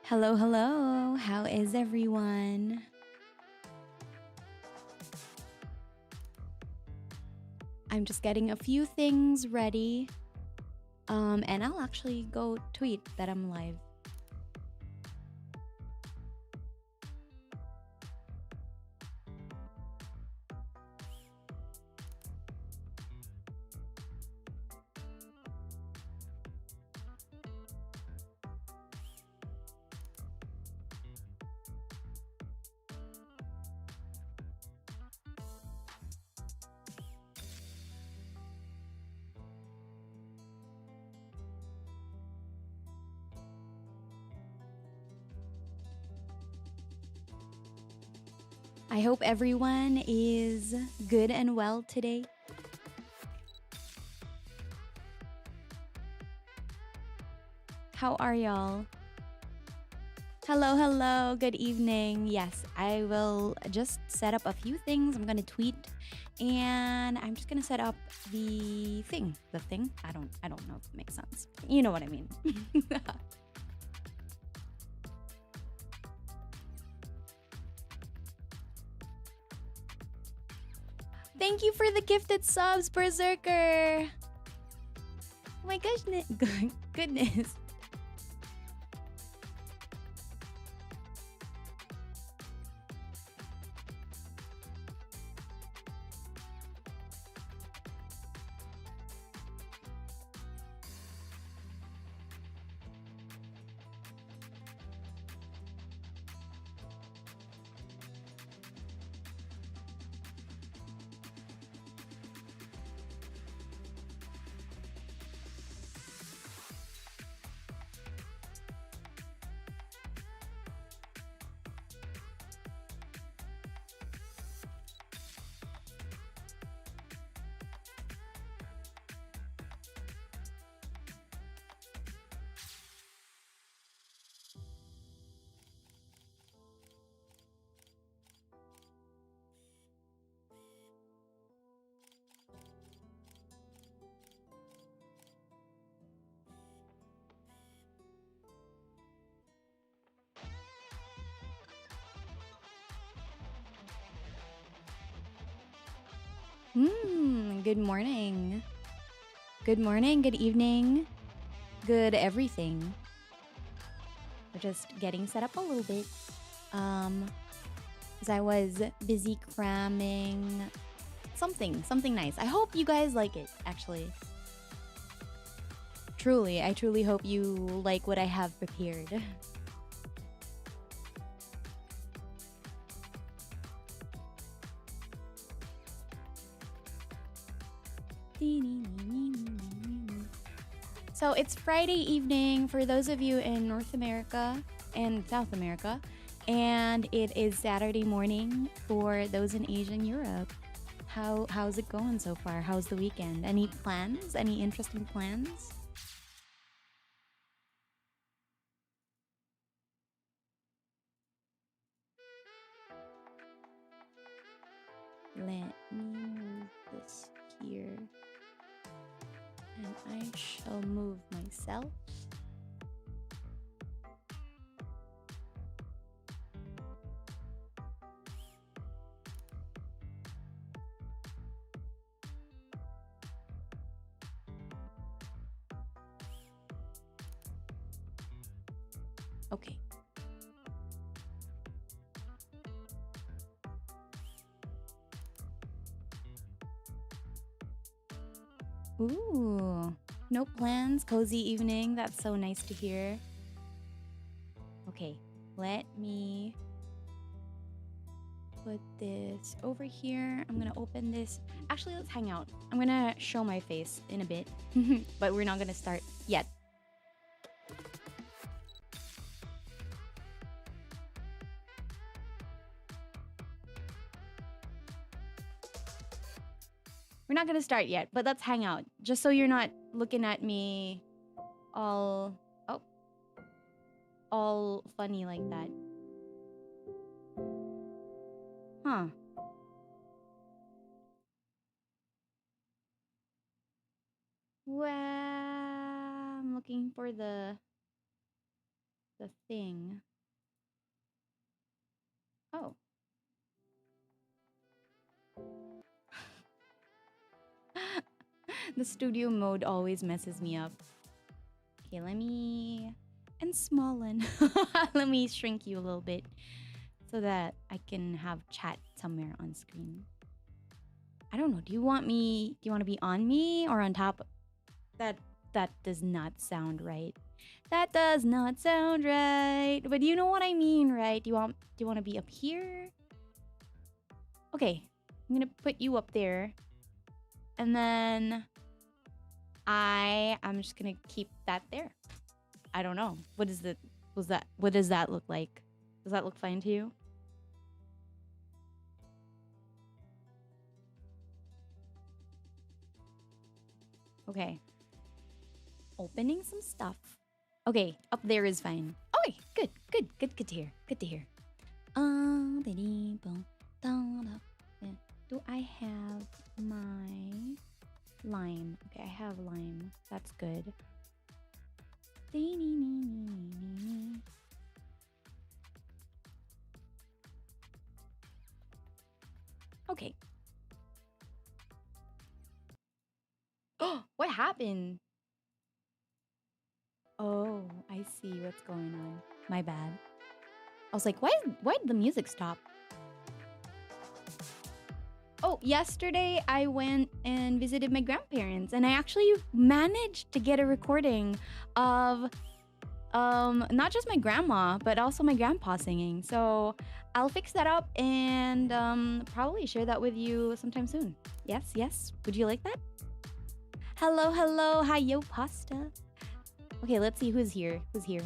Hello, hello. How is everyone? I'm just getting a few things ready. And I'll actually go tweet that I'm live. I hope everyone is good and well today. How are y'all? Hello, hello. Good evening. Yes, I will just set up a few things. I'm going to tweet and I'm just going to set up the thing. The thing? I don't know if it makes sense. You know what I mean. Thank you for the gifted subs, Berserker. Oh my goodness. Goodness. Good morning. Good morning, good evening, good everything. We're just getting set up a little bit. Because I was busy cramming something nice. I hope you guys like it, actually. I truly hope you like what I have prepared. So it's Friday evening for those of you in North America and South America, and it is Saturday morning for those in Asia and Europe. How's it going so far? How's the weekend? Any plans? Any interesting plans? Let me move this here. And I shall move myself. Okay. Ooh, no plans, cozy evening. That's so nice to hear. Okay, let me put this over here. I'm gonna open this. Actually, let's hang out. I'm gonna show my face in a bit, but we're not gonna start yet. We're not gonna start yet, but let's hang out. Just so you're not looking at me all funny like that. Huh. Well, I'm looking for the the thing. Oh. The studio mode always messes me up. Okay, let me... And smallin. Let me shrink you a little bit so that I can have chat somewhere on screen. I don't know. Do you want to be on me or on top? That does not sound right. That does not sound right. But you know what I mean, right? Do you want to be up here? Okay. I'm going to put you up there. And then I'm just going to keep that there. I don't know. What does that look like? Does that look fine to you? Okay. Opening some stuff. Okay, up there is fine. Okay, good to hear. Good to hear. Do I have my lime? Okay, I have lime. That's good. Okay. Oh, what happened? Oh, I see what's going on. My bad. I was like, why did the music stop? Oh, yesterday I went and visited my grandparents and I actually managed to get a recording of not just my grandma, but also my grandpa singing. So I'll fix that up and probably share that with you sometime soon. Yes. Would you like that? Hello. Hi, yo, pasta. Okay, let's see who's here. Who's here?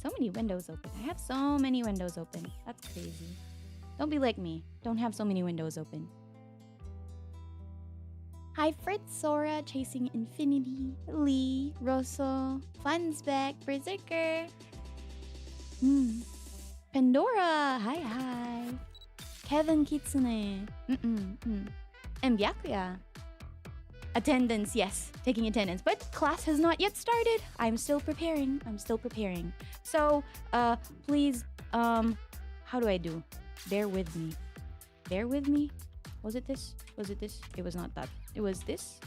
So many windows open. I have so many windows open. That's crazy. Don't be like me. Don't have so many windows open. Hi, Fritz, Sora, Chasing Infinity, Lee, Rosso, Funsbeck, Berserker. Pandora, hi. Kevin Kitsune. And Byakuya. Attendance, yes. Taking attendance. But class has not yet started. I'm still preparing. So, please, how do I do? Bear with me. Was it this? It was not that. It was this?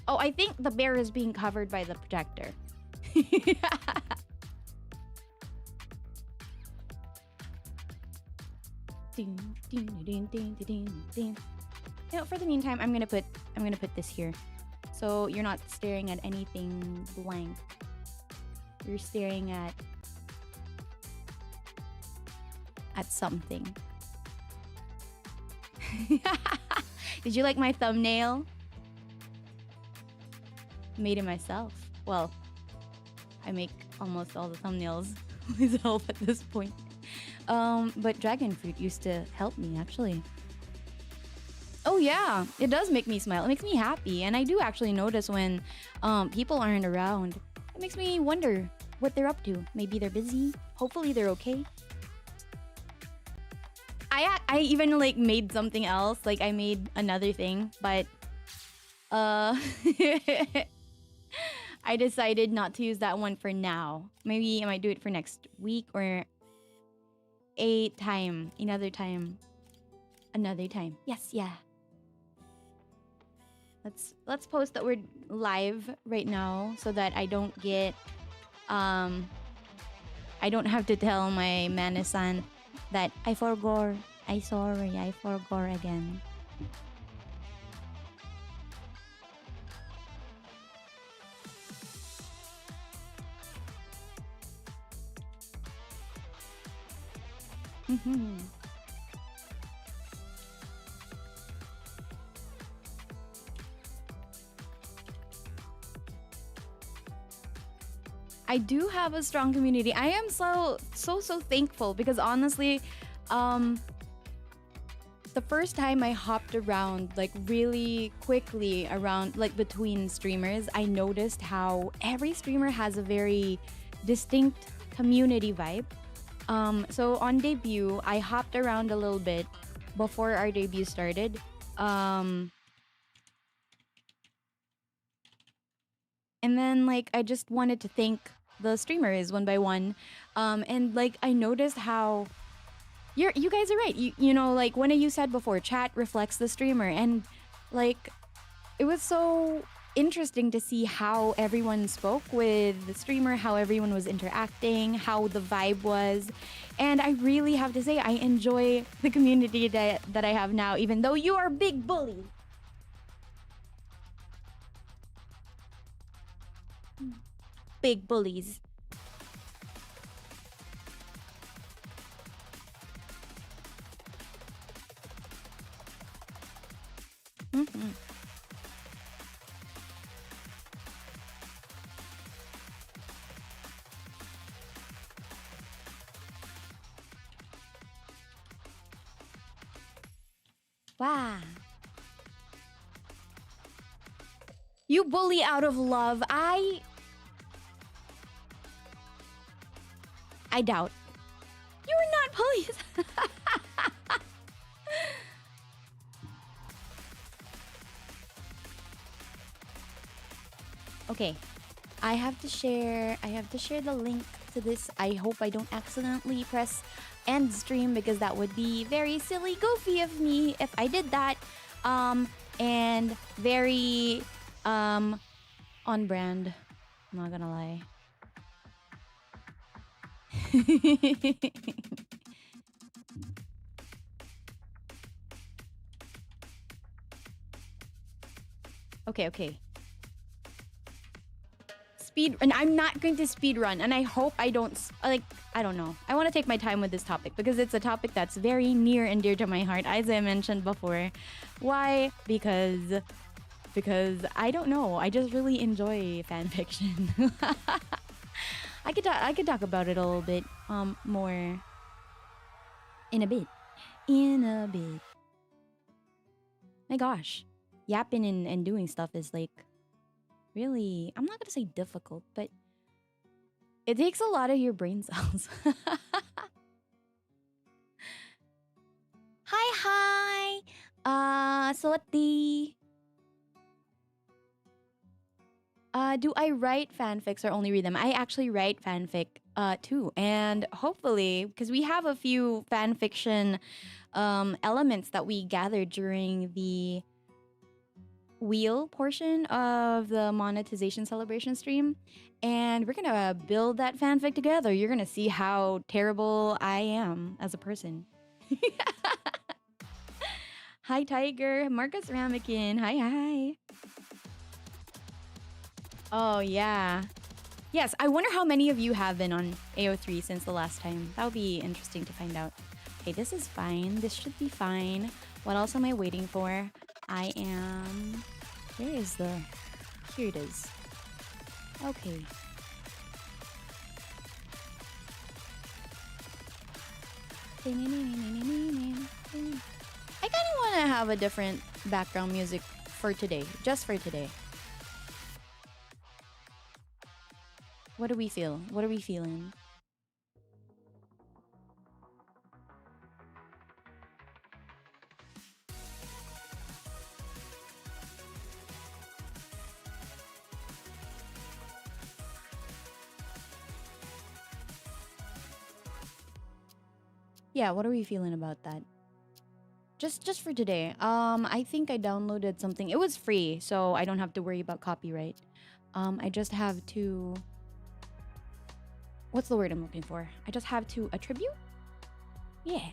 Oh, I think the bear is being covered by the projector. You know, for the meantime, I'm gonna put this here, so you're not staring at anything blank. You're staring at something. Did you like my thumbnail? Made it myself. Well, I make almost all the thumbnails myself at this point. But dragon fruit used to help me actually. Oh yeah, it does make me smile. It makes me happy, and I do actually notice when people aren't around. It makes me wonder what they're up to. Maybe they're busy. Hopefully they're okay. I even like made something else. Like I made another thing, but I decided not to use that one for now. Maybe I might do it for next week or another time. Yes, yeah. Let's post that we're live right now so that I don't get I don't have to tell my Manasan that I forgot again. I do have a strong community. I am so thankful because honestly, the first time I hopped around like really quickly around like between streamers, I noticed how every streamer has a very distinct community vibe. So on debut, I hopped around a little bit before our debut started. And then like I just wanted to thank the streamers one by one. And like I noticed how you guys are right. You know, like when you said before, chat reflects the streamer, and like it was so interesting to see how everyone spoke with the streamer, how everyone was interacting, how the vibe was. And I really have to say I enjoy the community that I have now, even though you are big bullies. Big bullies. Mm-hmm. Wow. You bully out of love. I doubt. You are not bullies. Okay. I have to share the link to this. I hope I don't accidentally press end stream because that would be very silly goofy of me if I did that. And very on brand. I'm not gonna lie. Okay. And I'm not going to speed run, and I hope I don't like, I don't know. I want to take my time with this topic because it's a topic that's very near and dear to my heart, as I mentioned before. Why? Because I don't know. I just really enjoy fan fiction. I could talk about it a little bit more in a bit. My gosh. Yapping and doing stuff is like really, I'm not gonna say difficult, but it takes a lot of your brain cells. Hi. Salati. Do I write fanfics or only read them? I actually write fanfic too. And hopefully, because we have a few fanfiction elements that we gathered during the wheel portion of the monetization celebration stream, and we're gonna build that fanfic together. You're gonna see how terrible I am as a person. Hi Tiger, Marcus Ramekin. Hi. Oh yeah. Yes, I wonder how many of you have been on AO3 since the last time. That would be interesting to find out. Okay, this is fine. This should be fine. What else am I waiting for? I am... Where is the... Here it is. Okay. I kind of want to have a different background music for today. Just for today. What do we feel? What are we feeling? Yeah, what are we feeling about that? Just for today. I think I downloaded something. It was free, so I don't have to worry about copyright. I just have to... What's the word I'm looking for? I just have to attribute? Yeah.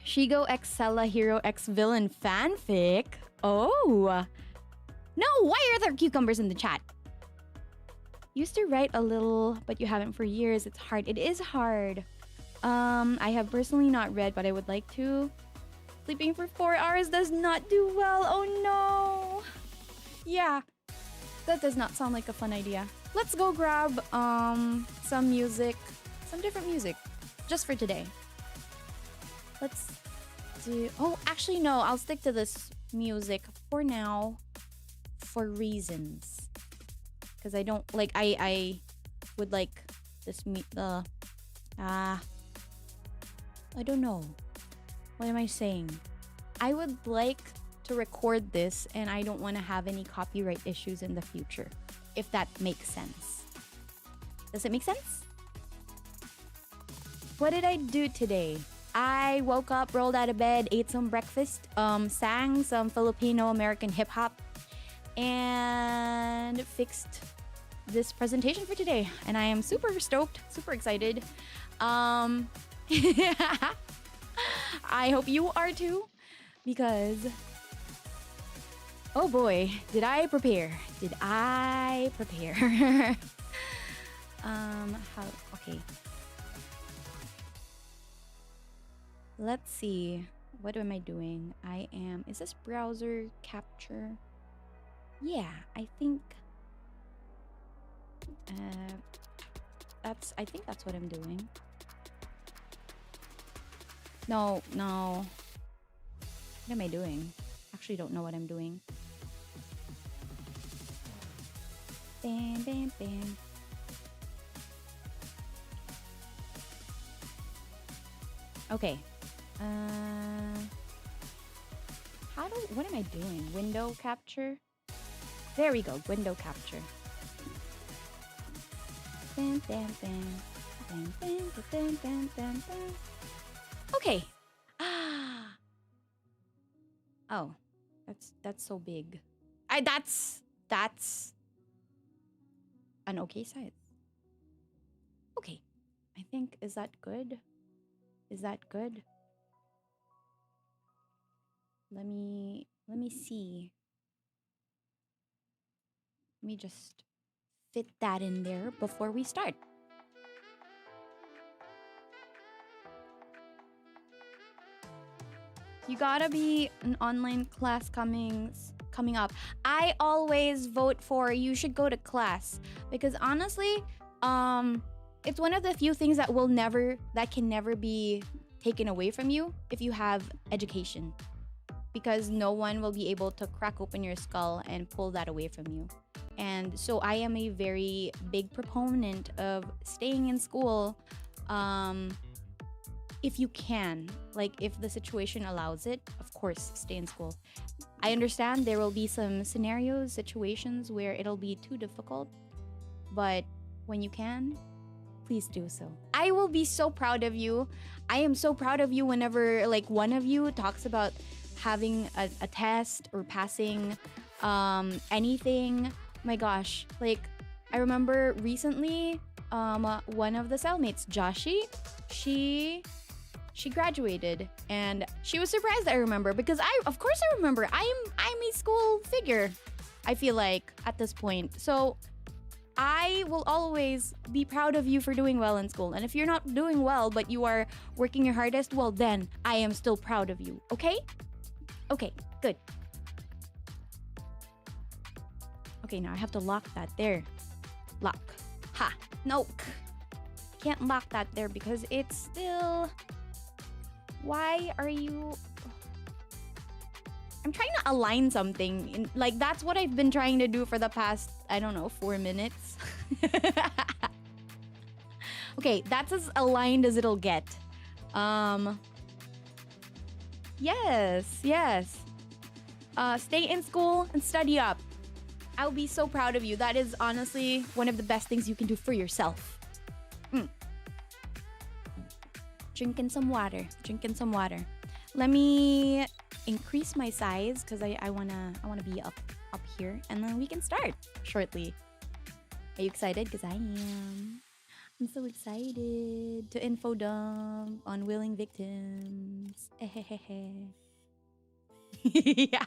Shigo X Cela Hero X Villain fanfic. Oh. No, why are there cucumbers in the chat? Used to write a little, but you haven't for years. It's hard. It is hard. I have personally not read, but I would like to. Sleeping for 4 hours does not do well. Oh no. Yeah. That does not sound like a fun idea. Let's go grab some music. Some different music. Just for today. Let's do... Oh, actually no. I'll stick to this music for now. For reasons. Because I don't... Like, I would like this... I don't know. What am I saying? I would like to record this, and I don't want to have any copyright issues in the future, if that makes sense. Does it make sense? What did I do today? I woke up, rolled out of bed, ate some breakfast, sang some Filipino-American hip-hop, and fixed this presentation for today. And I am super stoked, super excited. I hope you are too, because oh boy, did I prepare. Did I prepare? Okay. Let's see. What am I doing? Is this browser capture? Yeah, I think I think that's what I'm doing. No. What am I doing? Actually don't know what I'm doing. Bam, bam, bam. Okay. What am I doing? Window capture? There we go, window capture. Bam, bam, bam. Bam, bam, bam, bam, bam, bam. Okay. Oh, that's so big. That's an okay size. Okay. I think, is that good? Is that good? Let me see. Let me just fit that in there before we start. You gotta be an online class coming up. I always vote for you should go to class, because honestly, it's one of the few things that can never be taken away from you if you have education, because no one will be able to crack open your skull and pull that away from you. And so I am a very big proponent of staying in school, if you can. Like, if the situation allows it, of course, stay in school. I understand there will be some situations where it'll be too difficult, but when you can, please do so. I will be so proud of you. I am so proud of you whenever, like, one of you talks about having a test or passing anything. My gosh, like, I remember recently, one of the cellmates, Joshi, she graduated, and she was surprised. I remember, because of course I remember. I'm a school figure, I feel like, at this point. So I will always be proud of you for doing well in school. And if you're not doing well, but you are working your hardest, well, then I am still proud of you. Okay? Okay, good. Okay, now I have to lock that there. Lock. Ha! No! Can't lock that there because it's still... Why are you... I'm trying to align something. Like, that's what I've been trying to do for the past, I don't know, 4 minutes. Okay, that's as aligned as it'll get. Yes. Stay in school and study up. I'll be so proud of you. That is honestly one of the best things you can do for yourself. Drinking some water. Let me increase my size because I wanna be up here, and then we can start shortly. Are you excited? Because I am. I'm so excited to info dump on willing victims. Yeah.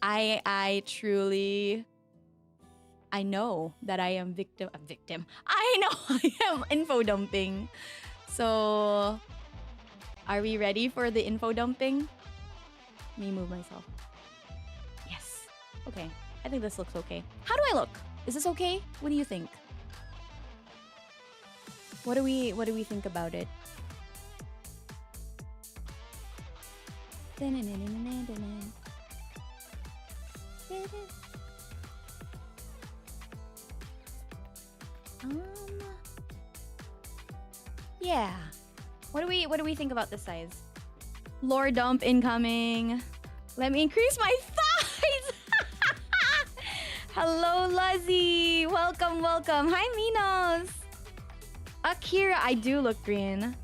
I truly, I know that I am a victim. I know I am info dumping. So, are we ready for the info dumping? Let me move myself. Yes. Okay. I think this looks okay. How do I look? Is this okay? What do you think? What do we think about it? Yeah. What do we think about the size? Lore dump incoming. Let me increase my thighs. Hello, Luzzy. Welcome, welcome. Hi, Minos. Akira, I do look green.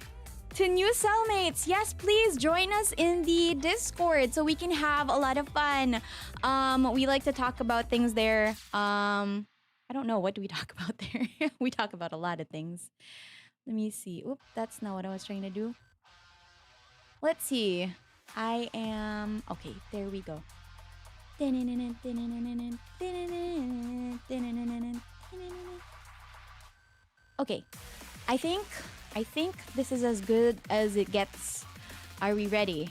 To new cellmates, yes, please join us in the Discord so we can have a lot of fun. We like to talk about things there. I don't know, what do we talk about there? We talk about a lot of things. Let me see. Oop, that's not what I was trying to do. Let's see. I am... Okay, there we go. Okay. I think this is as good as it gets. Are we ready?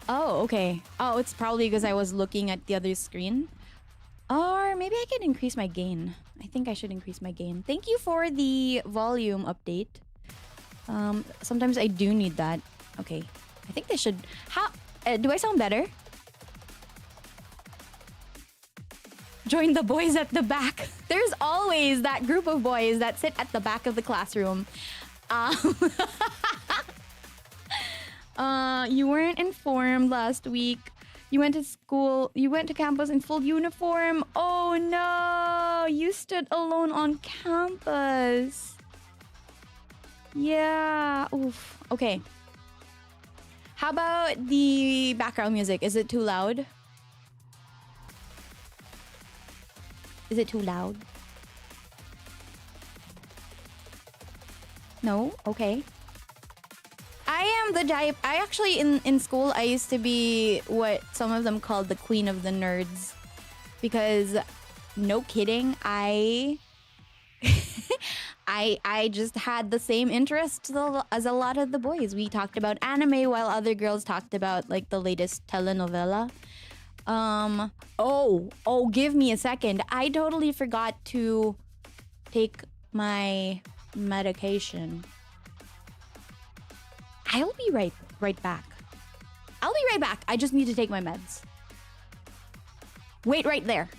Oh, okay. Oh, it's probably because I was looking at the other screen. Or maybe I can increase my gain. I think I should increase my gain. Thank you for the volume update. Sometimes I do need that. Okay. I think this should... How... do I sound better? Join the boys at the back. There's always that group of boys that sit at the back of the classroom. You weren't informed last week. You went to school, you went to campus in full uniform. Oh no, you stood alone on campus. Yeah, oof. Okay. How about the background music? Is it too loud? Is it too loud? No? Okay. I am the type... I actually, in school, I used to be what some of them called the queen of the nerds. Because, no kidding, I just had the same interests as a lot of the boys. We talked about anime while other girls talked about, like, the latest telenovela. Oh, give me a second. I totally forgot to take my medication. I'll be right back. I'll be right back. I just need to take my meds. Wait right there.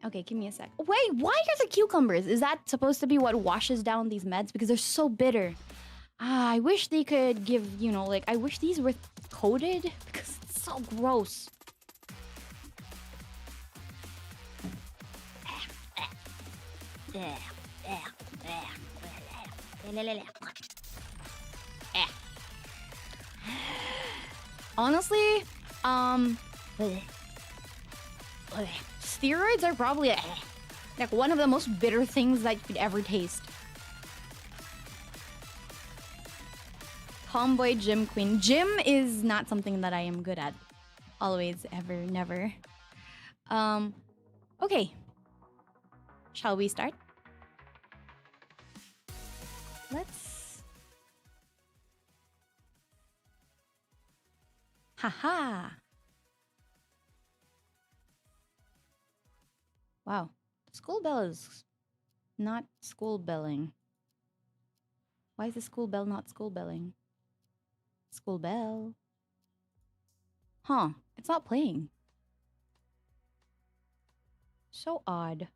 Okay, give me a sec. Wait, why are the cucumbers? Is that supposed to be what washes down these meds? Because they're so bitter. I wish they could give, you know, like, I wish these were coated because it's so gross. Honestly, steroids are probably like one of the most bitter things that you could ever taste. Tomboy gym queen. Gym is not something that I am good at. Always, ever, never. Okay. Shall we start? Let's... Haha. Wow. School bell is not school belling. Why is the school bell not school belling? School bell. Huh. It's not playing. So odd.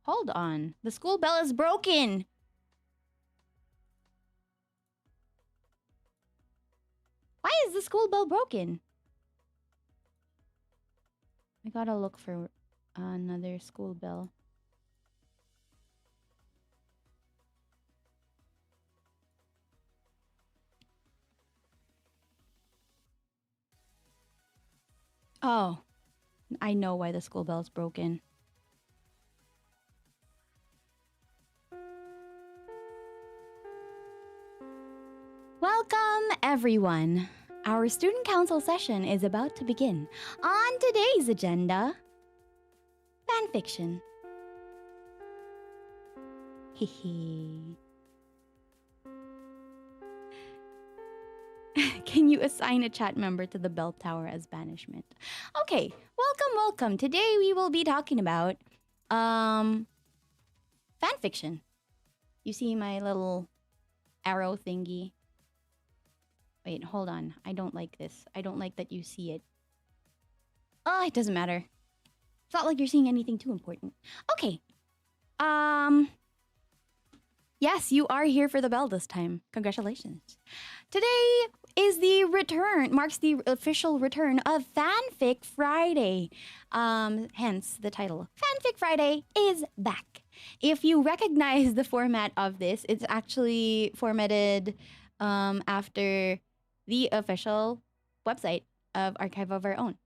Hold on. The school bell is broken. Why is the school bell broken? I gotta look for another school bell. Oh, I know why the school bell's broken. Welcome, everyone. Our student council session is about to begin. On today's agenda, fanfiction. Hehe. Can you assign a chat member to the bell tower as banishment? Okay, welcome. Today we will be talking about fanfiction. You see my little arrow thingy? Wait, hold on. I don't like this. I don't like that you see it. Oh, it doesn't matter. It's not like you're seeing anything too important. Okay. Yes, you are here for the bell this time. Congratulations. Today is marks the official return of Fanfic Friday. Hence the title. Fanfic Friday is back. If you recognize the format of this, it's actually formatted after the official website of Archive of Our Own.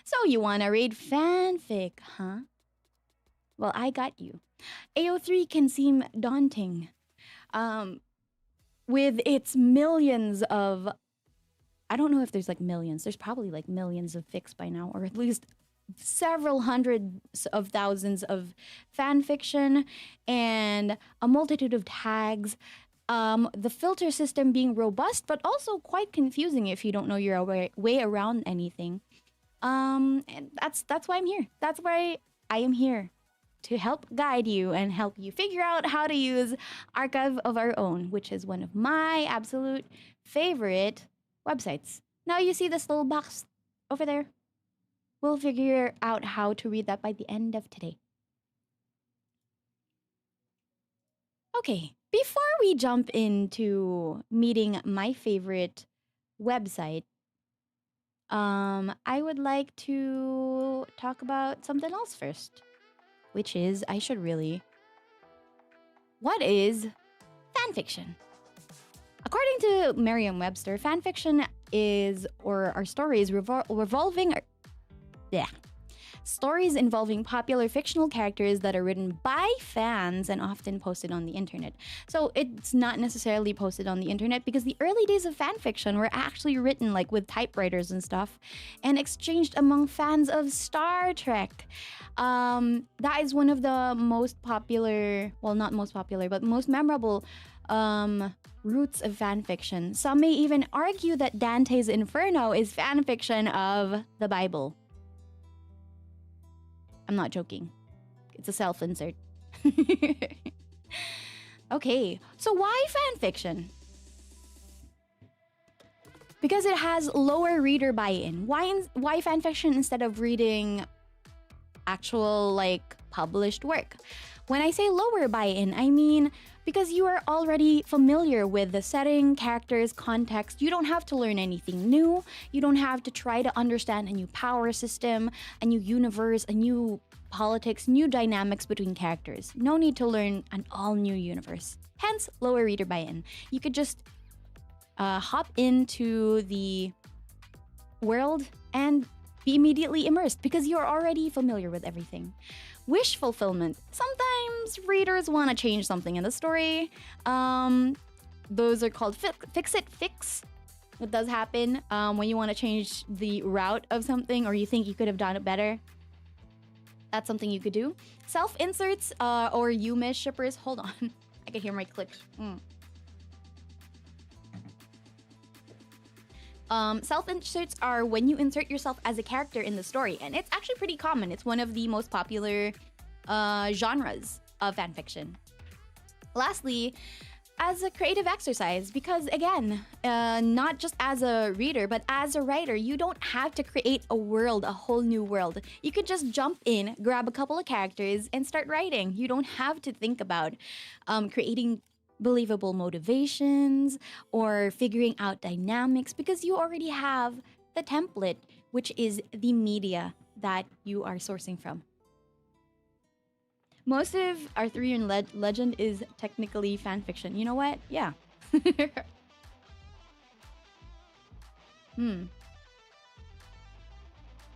So you want to read fanfic, huh? Well, I got you. AO3 can seem daunting. With its millions of... I don't know if there's like millions. There's probably like millions of fics by now, or at least several hundreds of thousands of fan fiction and a multitude of tags. The filter system being robust, but also quite confusing if you don't know your way around anything. And that's why I'm here. That's why I am here. To help guide you and help you figure out how to use Archive of Our Own, which is one of my absolute favorite websites. Now you see this little box over there? We'll figure out how to read that by the end of today. Okay, before we jump into meeting my favorite website, I would like to talk about something else first. Which is, what is fanfiction? According to Merriam-Webster, fanfiction is, or are stories stories involving popular fictional characters that are written by fans and often posted on the internet. So it's not necessarily posted on the internet because the early days of fanfiction were actually written like with typewriters and stuff and exchanged among fans of Star Trek. That is one of the most popular, well, not most popular, but most memorable roots of fanfiction. Some may even argue that Dante's Inferno is fanfiction of the Bible. I'm not joking. It's a self-insert. Okay, so why fanfiction? Because it has lower reader buy-in. Why fanfiction instead of reading actual, like, published work? When I say lower buy-in, I mean because you are already familiar with the setting, characters, context. You don't have to learn anything new. You don't have to try to understand a new power system, a new universe, a new politics, new dynamics between characters. No need to learn an all-new universe. Hence, lower reader buy-in. You could just hop into the world and be immediately immersed because you're already familiar with everything. Wish fulfillment. Sometimes readers want to change something in the story. Those are called fix-it fix. What does happen when you want to change the route of something or you think you could have done it better. That's something you could do. Self-inserts or Yumish shippers. Hold on. I can hear my clicks. Self-inserts are when you insert yourself as a character in the story, and it's actually pretty common. It's one of the most popular genres of fanfiction. Lastly, as a creative exercise, because again, not just as a reader, but as a writer, you don't have to create a world, a whole new world. You could just jump in, grab a couple of characters, and start writing. You don't have to think about creating believable motivations or figuring out dynamics because you already have the template, which is the media that you are sourcing from. Most of Arthurian legend is technically fanfiction. You know what? Yeah.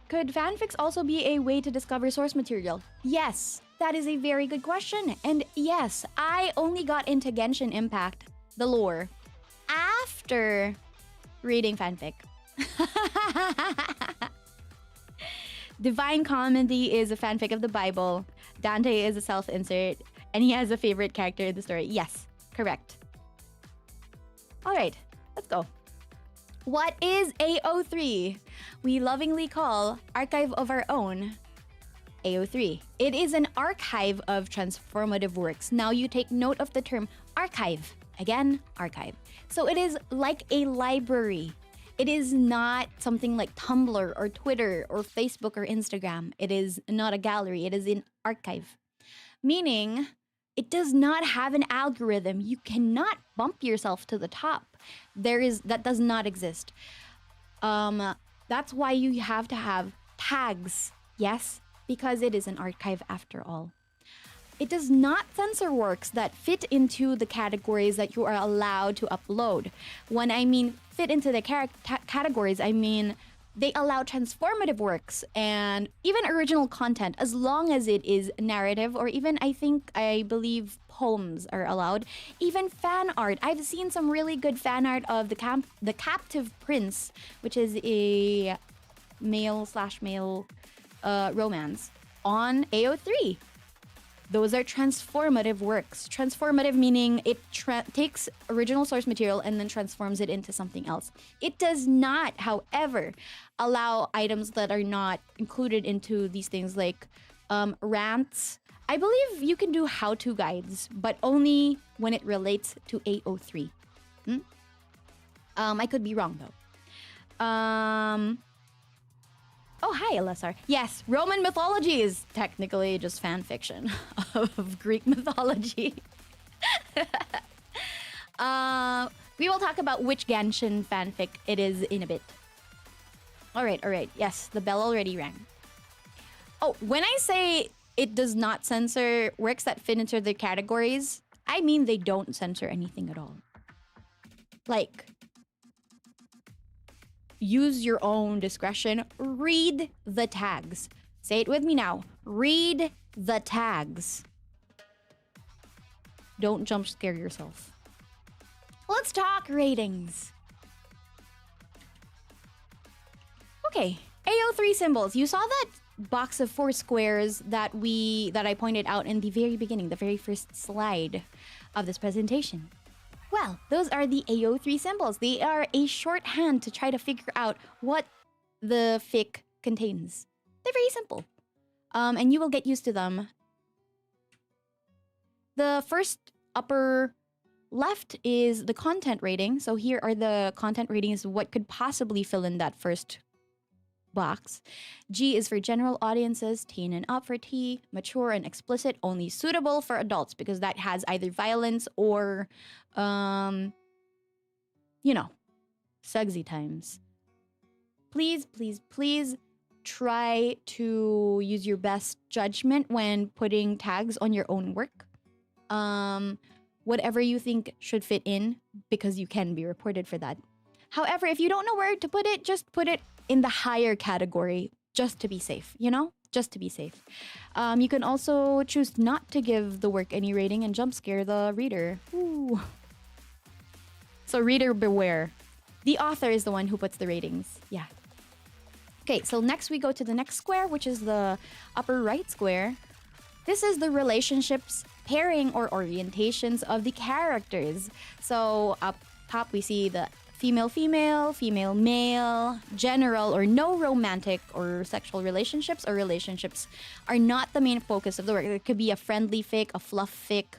Could fanfics also be a way to discover source material? Yes. That is a very good question. And yes, I only got into Genshin Impact, the lore, after after reading fanfic. Divine Comedy is a fanfic of the Bible. Dante is a self-insert, and he has a favorite character in the story. Yes, correct. All right, let's go. What is AO3? We lovingly call Archive of Our Own AO3. It is an archive of transformative works. Now you take note of the term archive. Again, archive. So it is like a library. It is not something like Tumblr or Twitter or Facebook or Instagram. It is not a gallery. It is an archive. Meaning, it does not have an algorithm. You cannot bump yourself to the top. That does not exist. That's why you have to have tags. Yes, because it is an archive after all. It does not censor works that fit into the categories that you are allowed to upload. When I mean fit into the categories, I mean they allow transformative works and even original content as long as it is narrative, or even I believe poems are allowed. Even fan art. I've seen some really good fan art of the Captive Prince, which is a male/male romance on AO3. Those are transformative works. Transformative meaning it takes original source material and then transforms it into something else. It does not, however, allow items that are not included into these things like rants. I believe you can do how-to guides, but only when it relates to AO3. I could be wrong though. Oh, hi, LSR. Yes, Roman mythology is technically just fan fiction of Greek mythology. We will talk about which Genshin fanfic it is in a bit. All right. Yes, the bell already rang. Oh, when I say it does not censor works that fit into the categories, I mean they don't censor anything at all. Like, use your own discretion. Read the tags. Say it with me now. Read the tags. Don't jump scare yourself. Let's talk ratings. Okay, AO3 symbols. You saw that box of 4 squares that I pointed out in the very beginning, the very first slide of this presentation. Well, those are the AO3 symbols. They are a shorthand to try to figure out what the fic contains. They're very simple. And you will get used to them. The first upper left is the content rating. So here are the content ratings, what could possibly fill in that first box. G is for general audiences, teen and up for T, mature and explicit, only suitable for adults because that has either violence or, sugsy times. Please try to use your best judgment when putting tags on your own work. Whatever you think should fit in because you can be reported for that. However, if you don't know where to put it, just put it in the higher category just to be safe, just to be safe. You can also choose not to give the work any rating and jump scare the reader. Ooh. So reader beware. The author is the one who puts the ratings. Yeah. Okay, so next we go to the next square, which is the upper right square. This is the relationships, pairing, or orientations of the characters. So up top we see the female-female, female-male, general or no romantic or sexual relationships, or relationships are not the main focus of the work. It could be a friendly fic, a fluff fic,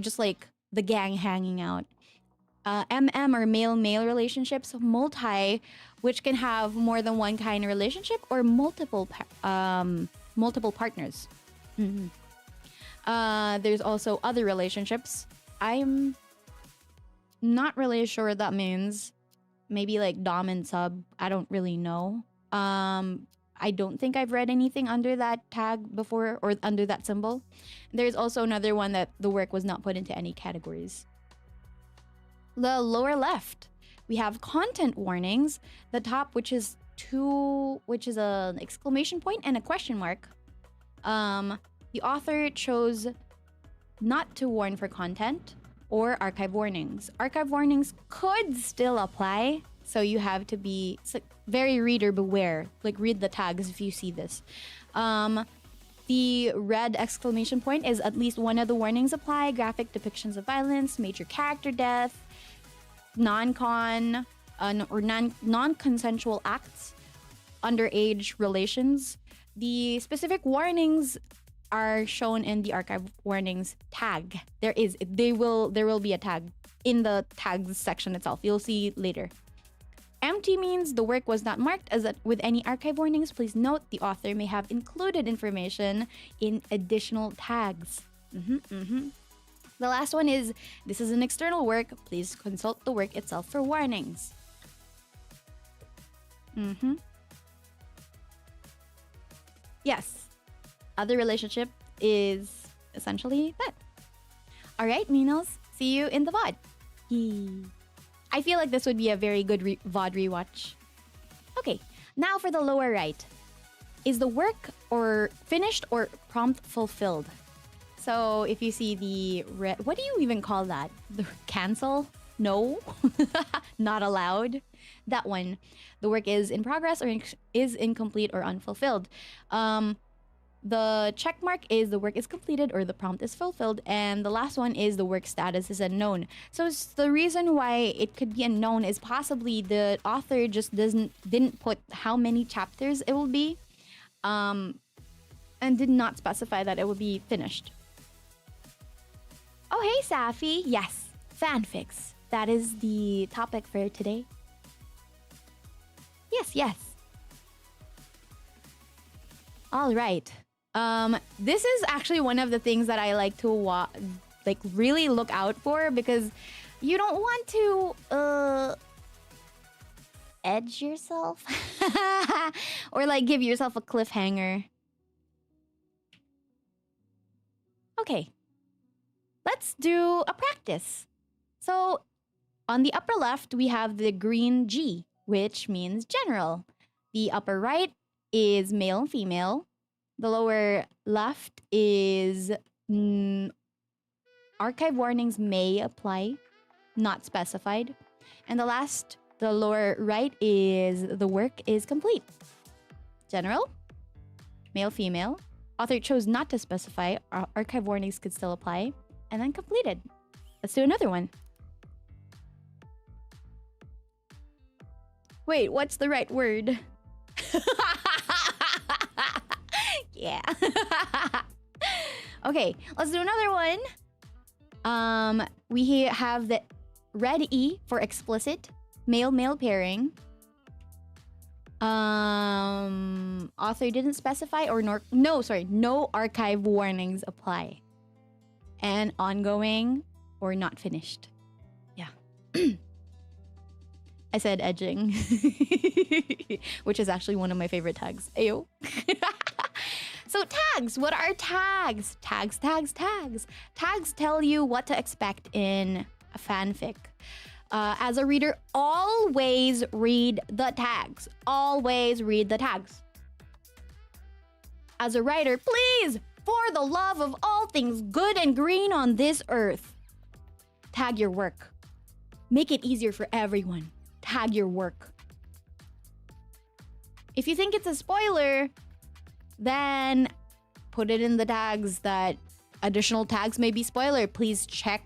just like the gang hanging out. MM or male-male relationships, multi, which can have more than one kind of relationship or multiple partners. There's also other relationships. I'm not really sure what that means. Maybe like dom and sub. I don't really know. I don't think I've read anything under that tag before or under that symbol. There's also another one that the work was not put into any categories. The lower left, we have content warnings. The top, which is an exclamation point and a question mark. The author chose not to warn for content. or archive warnings. Archive warnings could still apply, so you have to be very reader beware. Like, read the tags if you see this. The red exclamation point is at least one of the warnings apply. Graphic depictions of violence, major character death, non-consensual acts, underage relations. The specific warnings are shown in the archive warnings tag. There will be a tag in the tags section itself. You'll see later. Empty means the work was not marked as with any archive warnings. Please note the author may have included information in additional tags. The last one is, this is an external work. Please consult the work itself for warnings. Yes. Other relationship is essentially that. All right, Minos. See you in the VOD. Yee. I feel like this would be a very good VOD rewatch. Okay, now for the lower right. Is the work or finished or prompt fulfilled? So if you see the red, what do you even call that? The cancel? No, not allowed. That one. The work is in progress or is incomplete or unfulfilled. The check mark is the work is completed or the prompt is fulfilled, and the last one is the work status is unknown. So the reason why it could be unknown is possibly the author just didn't put how many chapters it will be, and did not specify that it will be finished. Oh hey Safi, yes, fanfics. That is the topic for today. Yes. All right. This is actually one of the things that I like to really look out for, because you don't want to edge yourself or like give yourself a cliffhanger. Okay, let's do a practice. So on the upper left, we have the green G, which means general. The upper right is male and female. The lower left is archive warnings may apply, not specified. And the lower right is the work is complete. General, male, female. Author chose not to specify. Archive warnings could still apply. And then completed. Let's do another one. Wait, what's the right word? Yeah. Okay, let's do another one. We have the red E for explicit, male-male pairing. Author didn't specify or no archive warnings apply. And ongoing or not finished. Yeah. I said edging, which is actually one of my favorite tags. Ayo. So tags, what are tags? Tags. Tags tell you what to expect in a fanfic. As a reader, always read the tags. Always read the tags. As a writer, please, for the love of all things good and green on this earth, tag your work. Make it easier for everyone. Tag your work. If you think it's a spoiler, then put it in the tags that additional tags may be spoiler. Please check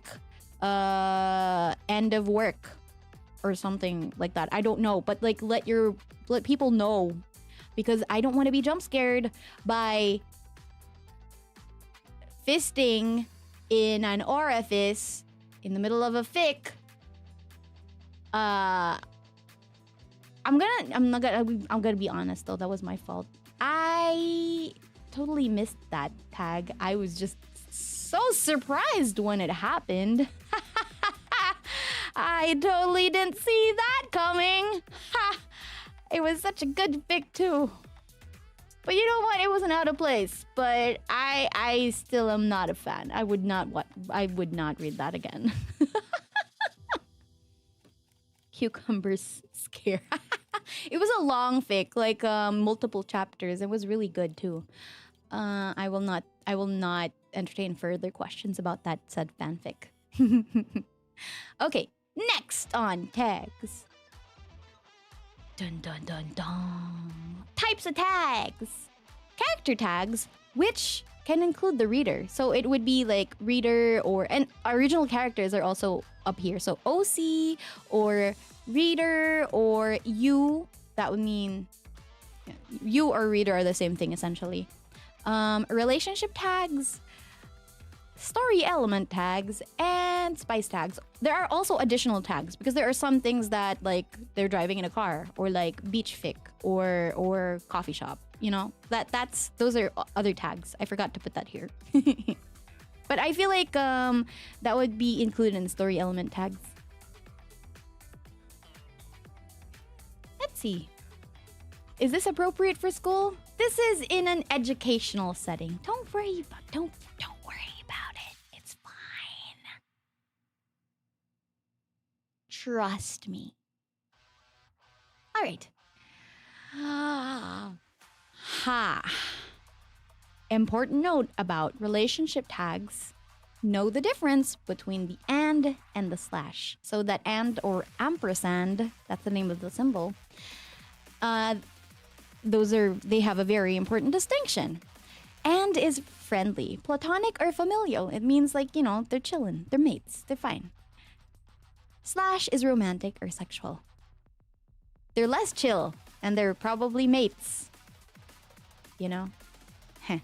end of work or something like that. I don't know, but like let people know, because I don't want to be jump scared by fisting in an orifice in the middle of a fic. I'm gonna be honest though, that was my fault. I totally missed that tag. I was just so surprised when it happened. I totally didn't see that coming. It was such a good fic too. But you know what? It wasn't out of place. But I still am not a fan. I would not read that again. Cucumbers scare. It was a long fic, like multiple chapters. It was really good too. I will not entertain further questions about that said fanfic. Okay, next on tags. Dun dun dun dun. Types of tags. Character tags, which can include the reader. So it would be like reader or, and original characters are also up here. So OC or reader or you, that would mean you or reader are the same thing essentially. Relationship tags, story element tags, and spice tags. There are also additional tags because there are some things that like they're driving in a car or like beach fic or coffee shop. You know, those are other tags. I forgot to put that here. But I feel like that would be included in story element tags. Let's see. Is this appropriate for school? This is in an educational setting. Don't worry about it. It's fine. Trust me. All right. Important note about relationship tags. Know the difference between the and the slash. So that and or ampersand, that's the name of the symbol. They have a very important distinction. And is friendly, platonic or familial. It means like, you know, they're chilling, they're mates, they're fine. Slash is romantic or sexual. They're less chill and they're probably mates. You know? Heh.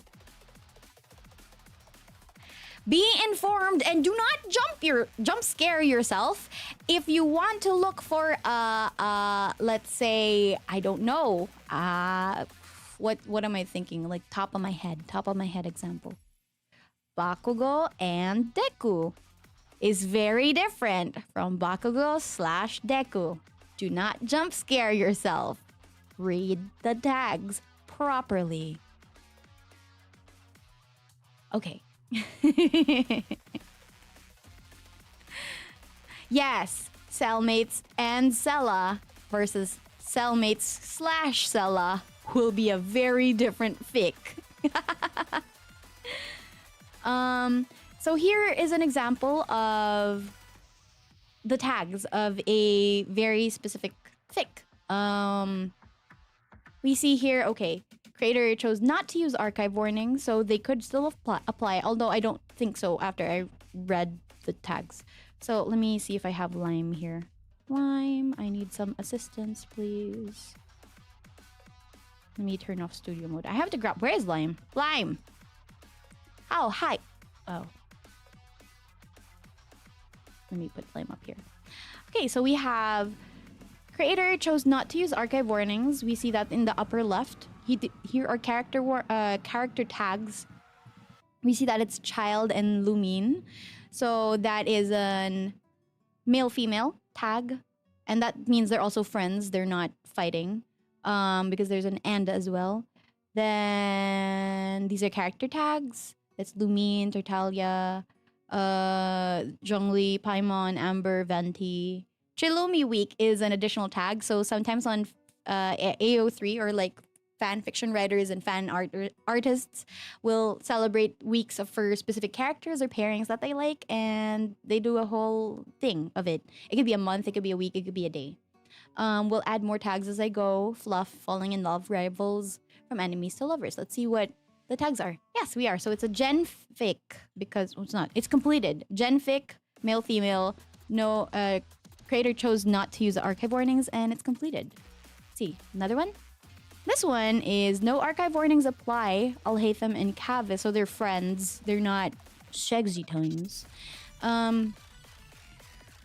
Be informed and do not jump scare yourself. If you want to look for let's say, I don't know, what am I thinking? Like top of my head example. Bakugo and Deku is very different from Bakugo / Deku. Do not jump scare yourself. Read the tags properly. Okay. Yes, Cellmates and Cela versus Cellmates / Cela will be a very different fic. So here is an example of the tags of a very specific fic. We see here, okay, creator chose not to use archive warnings, so they could still apply, although I don't think so after I read the tags. So let me see if I have Lime here. Lime, I need some assistance, please. Let me turn off studio mode. I have to grab, where is Lime? Lime! Oh, hi. Oh. Let me put Lime up here. Okay, so we have creator chose not to use archive warnings. We see that in the upper left. Here are character tags. We see that it's child and Lumine. So that is an male-female tag. And that means they're also friends. They're not fighting. Because there's an and as well. Then these are character tags. It's Lumine, Tertalia, Zhongli, Paimon, Amber, Venti. Chilumi Week is an additional tag. So sometimes on AO3 or like fan fiction writers and fan artists will celebrate weeks for specific characters or pairings that they like, and they do a whole thing of it. It could be a month, it could be a week, it could be a day. We'll add more tags as I go. Fluff, falling in love, rivals, from enemies to lovers. Let's see what the tags are. Yes, we are. So it's a genfic because it's not. It's completed. Genfic, male, female. No, creator chose not to use the archive warnings, and it's completed. Let's see, another one. This one is no archive warnings apply. Alhaitham and Kavis, so they're friends. They're not Shegsy tones.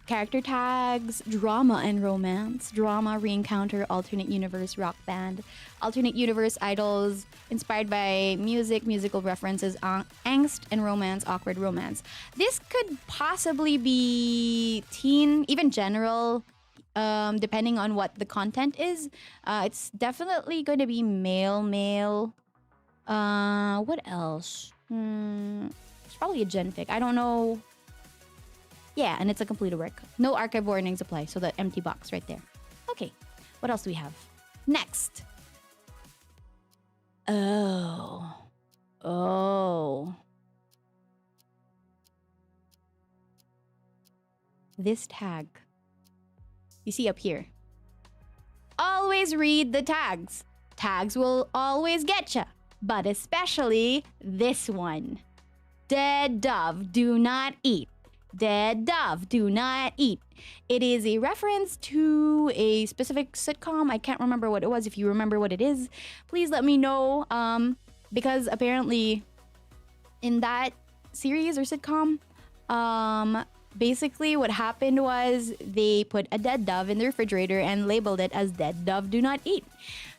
Character tags, drama and romance. Drama, reencounter, alternate universe, rock band. Alternate universe, idols, inspired by music, musical references, angst, and romance, awkward romance. This could possibly be teen, even general, depending on what the content is. It's definitely going to be male. What else? It's probably a genfic. I don't know. Yeah, and it's a completed work. No archive warnings apply, so the empty box right there. Okay, what else do we have? Next. Oh. this tag. You see up here. Always read the tags. Tags will always get you, but especially this one. Dead dove, do not eat. Dead dove, do not eat. It is a reference to a specific sitcom. I can't remember what it was. If you remember what it is, please let me know. Because apparently in that series or sitcom, basically what happened was they put a dead dove in the refrigerator and labeled it as dead dove, do not eat.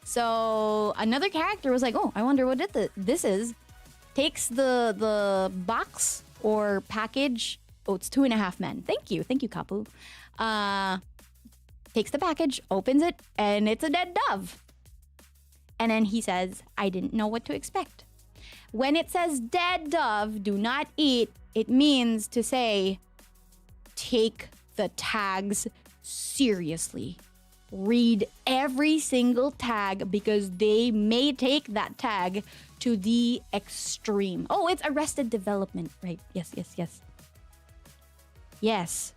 So another character was like, oh, I wonder what this is. Takes the box or package. Oh, it's 2.5 Men. Thank you, Kapu. Takes the package, opens it, and it's a dead dove. And then he says, I didn't know what to expect. When it says dead dove, do not eat, it means to say, take the tags seriously. Read every single tag because they may take that tag to the extreme. Oh, it's Arrested Development, right? Yes. Yes.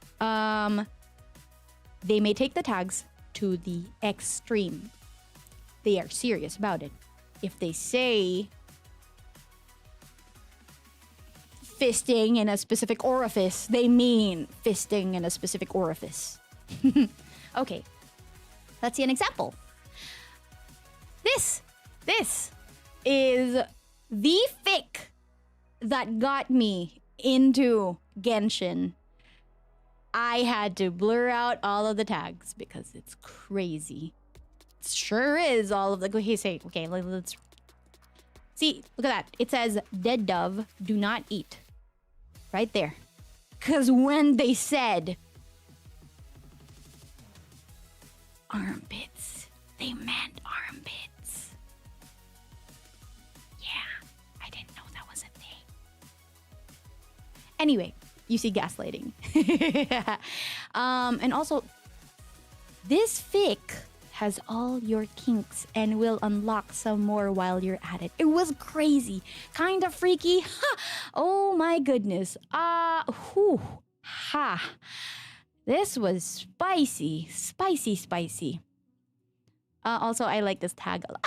They may take the tags to the extreme. They are serious about it. If they say fisting in a specific orifice, they mean fisting in a specific orifice. Okay. Let's see an example. This is the fic that got me into Genshin. I had to blur out all of the tags because it's crazy. It sure is all of the... Okay, let's... See, look at that. It says, dead dove, do not eat. Right there. Because when they said armpits, they meant armpits. Yeah, I didn't know that was a thing. Anyway, you see gaslighting. And also, this fic has all your kinks and will unlock some more while you're at it. It was crazy. Kind of freaky. Ha! Oh my goodness. Whew. Ha. This was spicy. Spicy. Also, I like this tag a lot.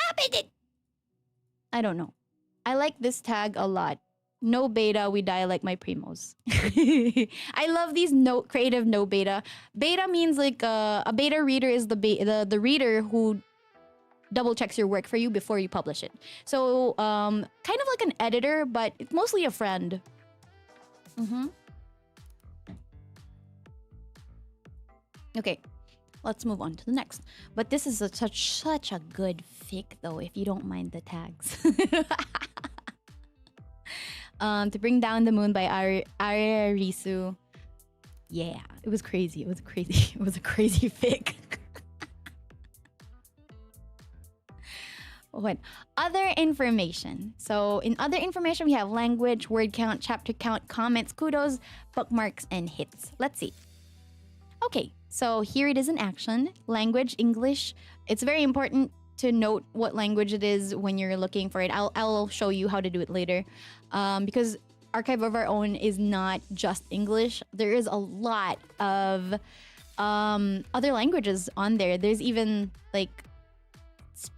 I don't know. I like this tag a lot. No beta, we die like my primos. I love these creative no beta. Beta means like a beta reader is the reader who double checks your work for you before you publish it. So kind of like an editor, but it's mostly a friend. Okay, let's move on to the next. But this is such a good fic though, if you don't mind the tags. To Bring Down the Moon by Arisu. Yeah, it was crazy. It was a crazy fic. What? Other information. So in other information, we have language, word count, chapter count, comments, kudos, bookmarks, and hits. Let's see. Okay, so here it is in action. Language, English. It's very important to note what language it is when you're looking for it. I'll show you how to do it later. Because Archive of Our Own is not just English. There is a lot of other languages on there. There's even like...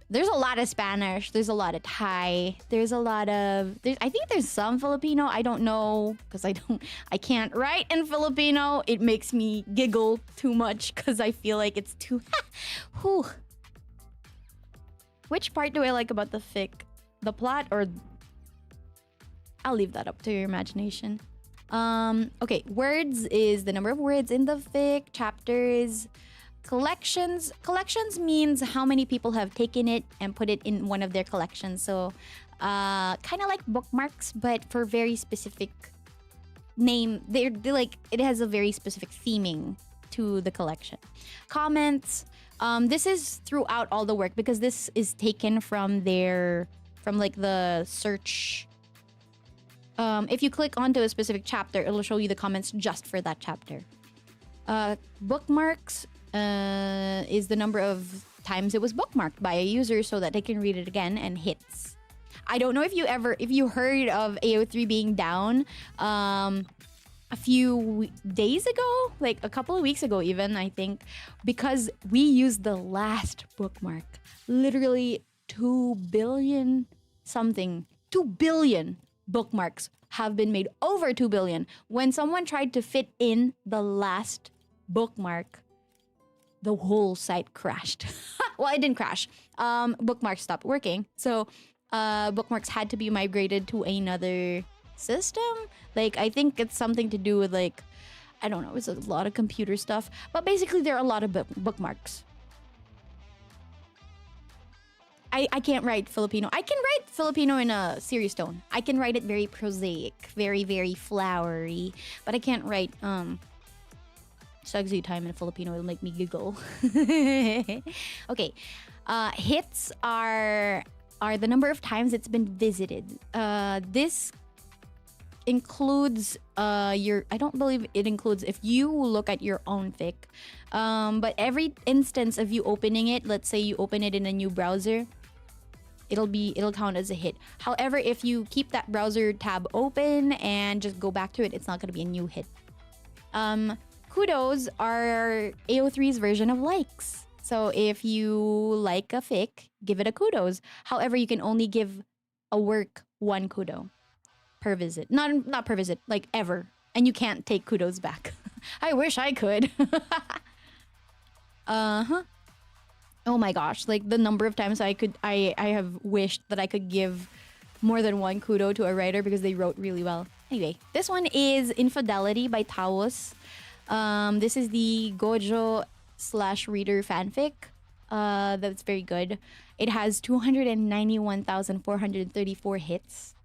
There's a lot of Spanish. There's a lot of Thai. There's a lot of... I think there's some Filipino. I don't know because I can't write in Filipino. It makes me giggle too much because I feel like it's too... Whew. Which part do I like about the fic? The plot or... I'll leave that up to your imagination. Okay, words is the number of words in the fic. Chapters... Collections means how many people have taken it and put it in one of their collections. So kind of like bookmarks, but for very specific name. They're like, it has a very specific theming to the collection. Comments, this is throughout all the work because this is taken from like the search. If you click onto a specific chapter, it'll show you the comments just for that chapter. Bookmarks is the number of times it was bookmarked by a user so that they can read it again, and hits. I don't know if you heard of AO3 being down. I'm a few days ago, like a couple of weeks ago even, I think, because we used the last bookmark. Literally 2 billion something. 2 billion bookmarks have been made. Over 2 billion. When someone tried to fit in the last bookmark, the whole site crashed. Well, it didn't crash. Bookmarks stopped working. So bookmarks had to be migrated to another system. Like, I think it's something to do with, like, I don't know, it's a lot of computer stuff. But basically, there are a lot of bookmarks. I can't write Filipino. I can write Filipino in a serious tone. I can write it very prosaic, very, very flowery. But I can't write Sugzy time in Filipino. It'll make me giggle. Okay. Hits are the number of times it's been visited. This includes your, I don't believe it includes if you look at your own fic. But every instance of you opening it, let's say you open it in a new browser, it'll count as a hit. However, if you keep that browser tab open and just go back to it, it's not going to be a new hit. Kudos are AO3's version of likes. So if you like a fic, give it a kudos. However, you can only give a work 1 kudo per visit. Not per visit, like ever. And you can't take kudos back. I wish I could. Oh my gosh, like the number of times I have wished that I could give more than 1 kudo to a writer because they wrote really well. Anyway, this one is Infidelity by Taos. This is the Gojo/reader fanfic. That's very good. It has 291,434 hits.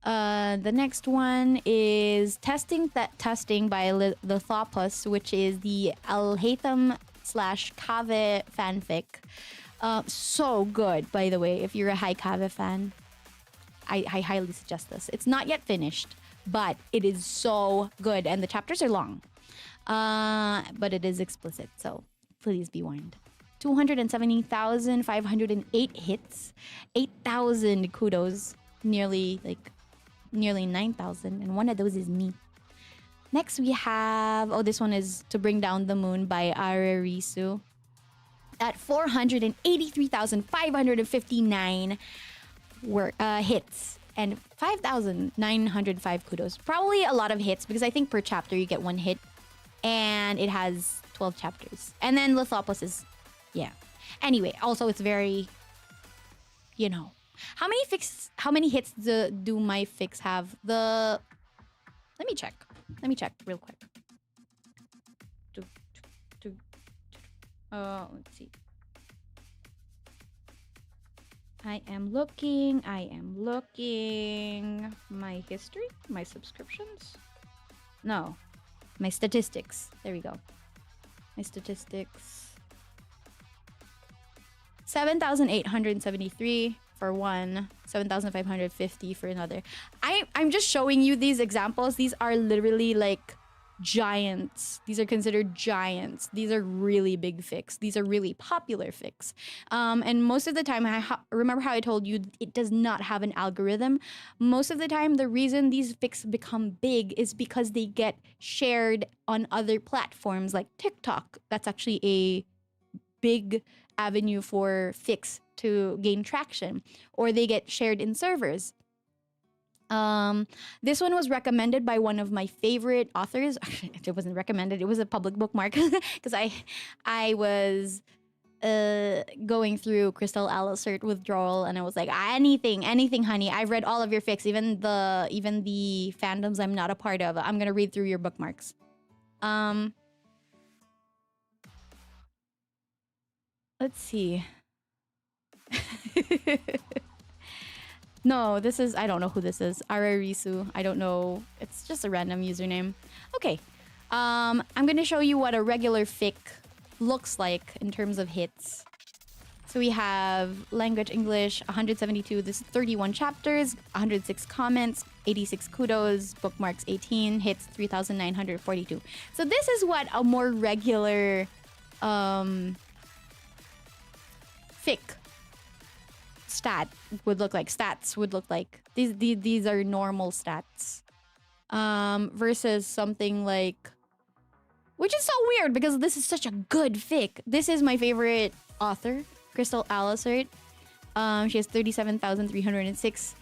The next one is Testing by Lithopus, which is the Al-Haytham/Kave fanfic. So good, by the way. If you're a high Kave fan, I highly suggest this. It's not yet finished, but it is so good, and the chapters are long. But it is explicit, so please be warned. 270,508 hits, 8,000 kudos, nearly 9,000, and one of those is me. Next we have, this one is To Bring Down the Moon by Ararisu at 483,559 hits and 5,905 kudos. Probably a lot of hits because I think per chapter you get 1 hit. And it has 12 chapters. And then Lithopus is, yeah. Anyway, also it's very, How many hits do my fics have? Let me check real quick. Let's see. I am looking. My history? My subscriptions? No. My statistics. There we go. My statistics. 7,873 for one. 7,550 for another. I'm just showing you these examples. These are literally like giants. These are considered giants. These are really big fics. These are really popular fics. And most of the time, remember how I told you it does not have an algorithm? Most of the time, the reason these fics become big is because they get shared on other platforms like TikTok. That's actually a big avenue for fics to gain traction. Or they get shared in servers. This one was recommended by one of my favorite authors. It wasn't recommended, it was a public bookmark because I was going through Crystal Alicert withdrawal and I was like, anything honey, I've read all of your fics, even the fandoms I'm not a part of. I'm gonna read through your bookmarks. Let's see. No, this is, I don't know who this is. Ararisu. I don't know. It's just a random username. Okay. I'm going to show you what a regular fic looks like in terms of hits. So we have language English, 172. This is 31 chapters, 106 comments, 86 kudos, bookmarks 18, hits 3,942. So this is what a more regular fic stats would look like. These are normal stats. versus something like, which is so weird because this is such a good fic. This is my favorite author, Crystal Alicert. She has 37,306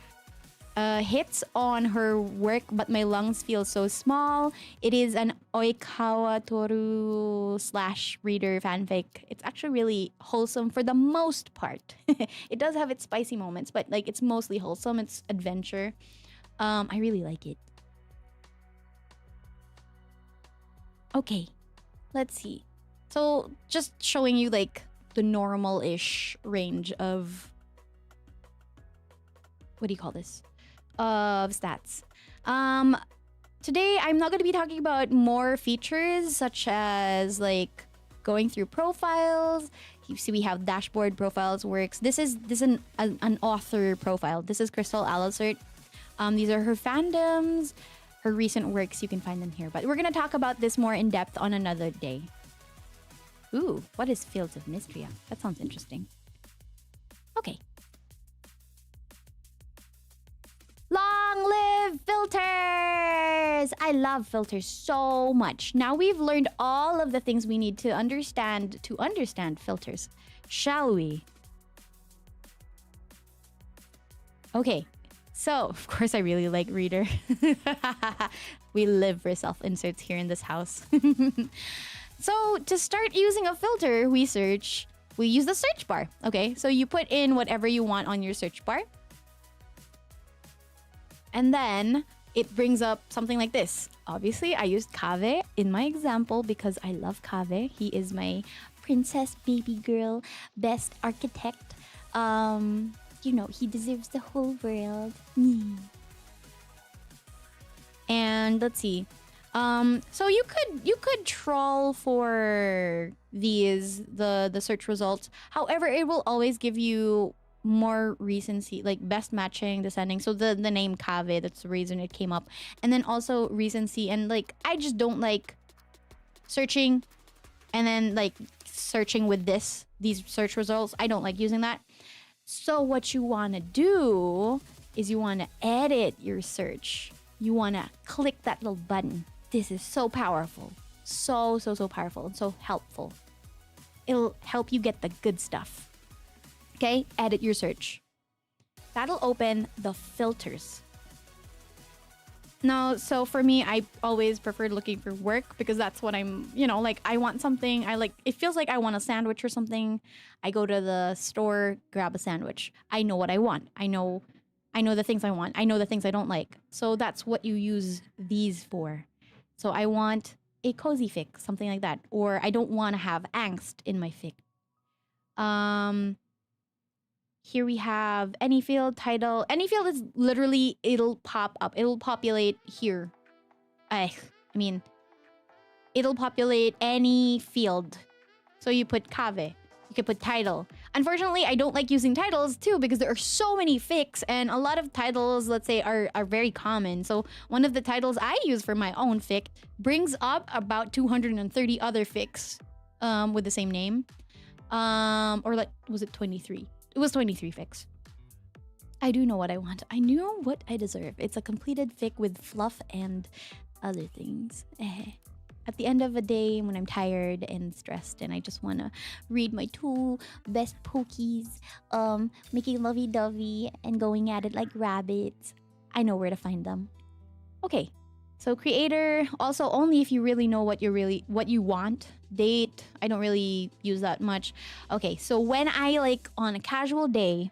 hits on her work, but my lungs feel so small. It is an Oikawa Toru / reader fanfic. It's actually really wholesome for the most part. It does have its spicy moments, but like it's mostly wholesome. It's adventure. I really like it. Okay, let's see. So just showing you like the normal-ish range of, what do you call this? Of stats. Today I'm not going to be talking about more features such as like going through profiles. You see we have dashboard profiles works. This is an author profile. This is Crystal Alicert. These are her fandoms, her recent works. You can find them here. But we're going to talk about this more in depth on another day. Ooh, what is Fields of Mystria? That sounds interesting. Okay. Long live filters! I love filters so much. Now we've learned all of the things we need to understand filters. Shall we? Okay. So, of course, I really like Reader. We live for self-inserts here in this house. So, to start using a filter, we use the search bar. Okay, so you put in whatever you want on your search bar. And then it brings up something like this. Obviously, I used Kaveh in my example because I love Kaveh. He is my princess baby girl, best architect. You know, he deserves the whole world. And let's see. So you could troll for the search results. However, it will always give you more recency, like best matching, descending. So the name Kaveh, that's the reason it came up. And then also recency, and like I just don't like searching and then like searching with these search results. I don't like using that. So what you want to do is you want to edit your search. You want to click that little button. This is so powerful. So powerful and so helpful. It'll help you get the good stuff. Okay, edit your search. That'll open the filters. Now, so for me, I always prefer looking for work because that's what I'm, you know, like I want something. It feels like I want a sandwich or something. I go to the store, grab a sandwich. I know what I want. I know the things I want. I know the things I don't like. So that's what you use these for. So I want a cozy fic, something like that. Or I don't want to have angst in my fic. Here we have any field, title. Any field is literally, it'll pop up. It'll populate here. It'll populate any field. So you put Kaveh. You can put title. Unfortunately, I don't like using titles too because there are so many fics and a lot of titles, let's say, are very common. So one of the titles I use for my own fic brings up about 230 other fics with the same name. Or like, was it 23? It was 23 fics. I do know what I want. I know what I deserve. It's a completed fic with fluff and other things. At the end of the day, when I'm tired and stressed and I just want to read my two best pokies, making lovey-dovey and going at it like rabbits, I know where to find them. Okay, so creator, also only if you really know what you want. Date, I don't really use that much. Okay, so when I like on a casual day,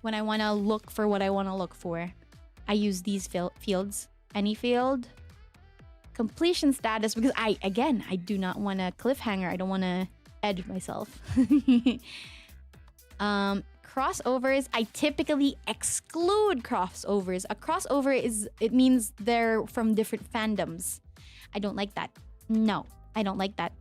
when I want to look for what I want to look for, I use these fields. Any field. Completion status, because I do not want a cliffhanger. I don't want to edge myself. Crossovers, I typically exclude crossovers. A crossover it means they're from different fandoms. I don't like that. No, I don't like that.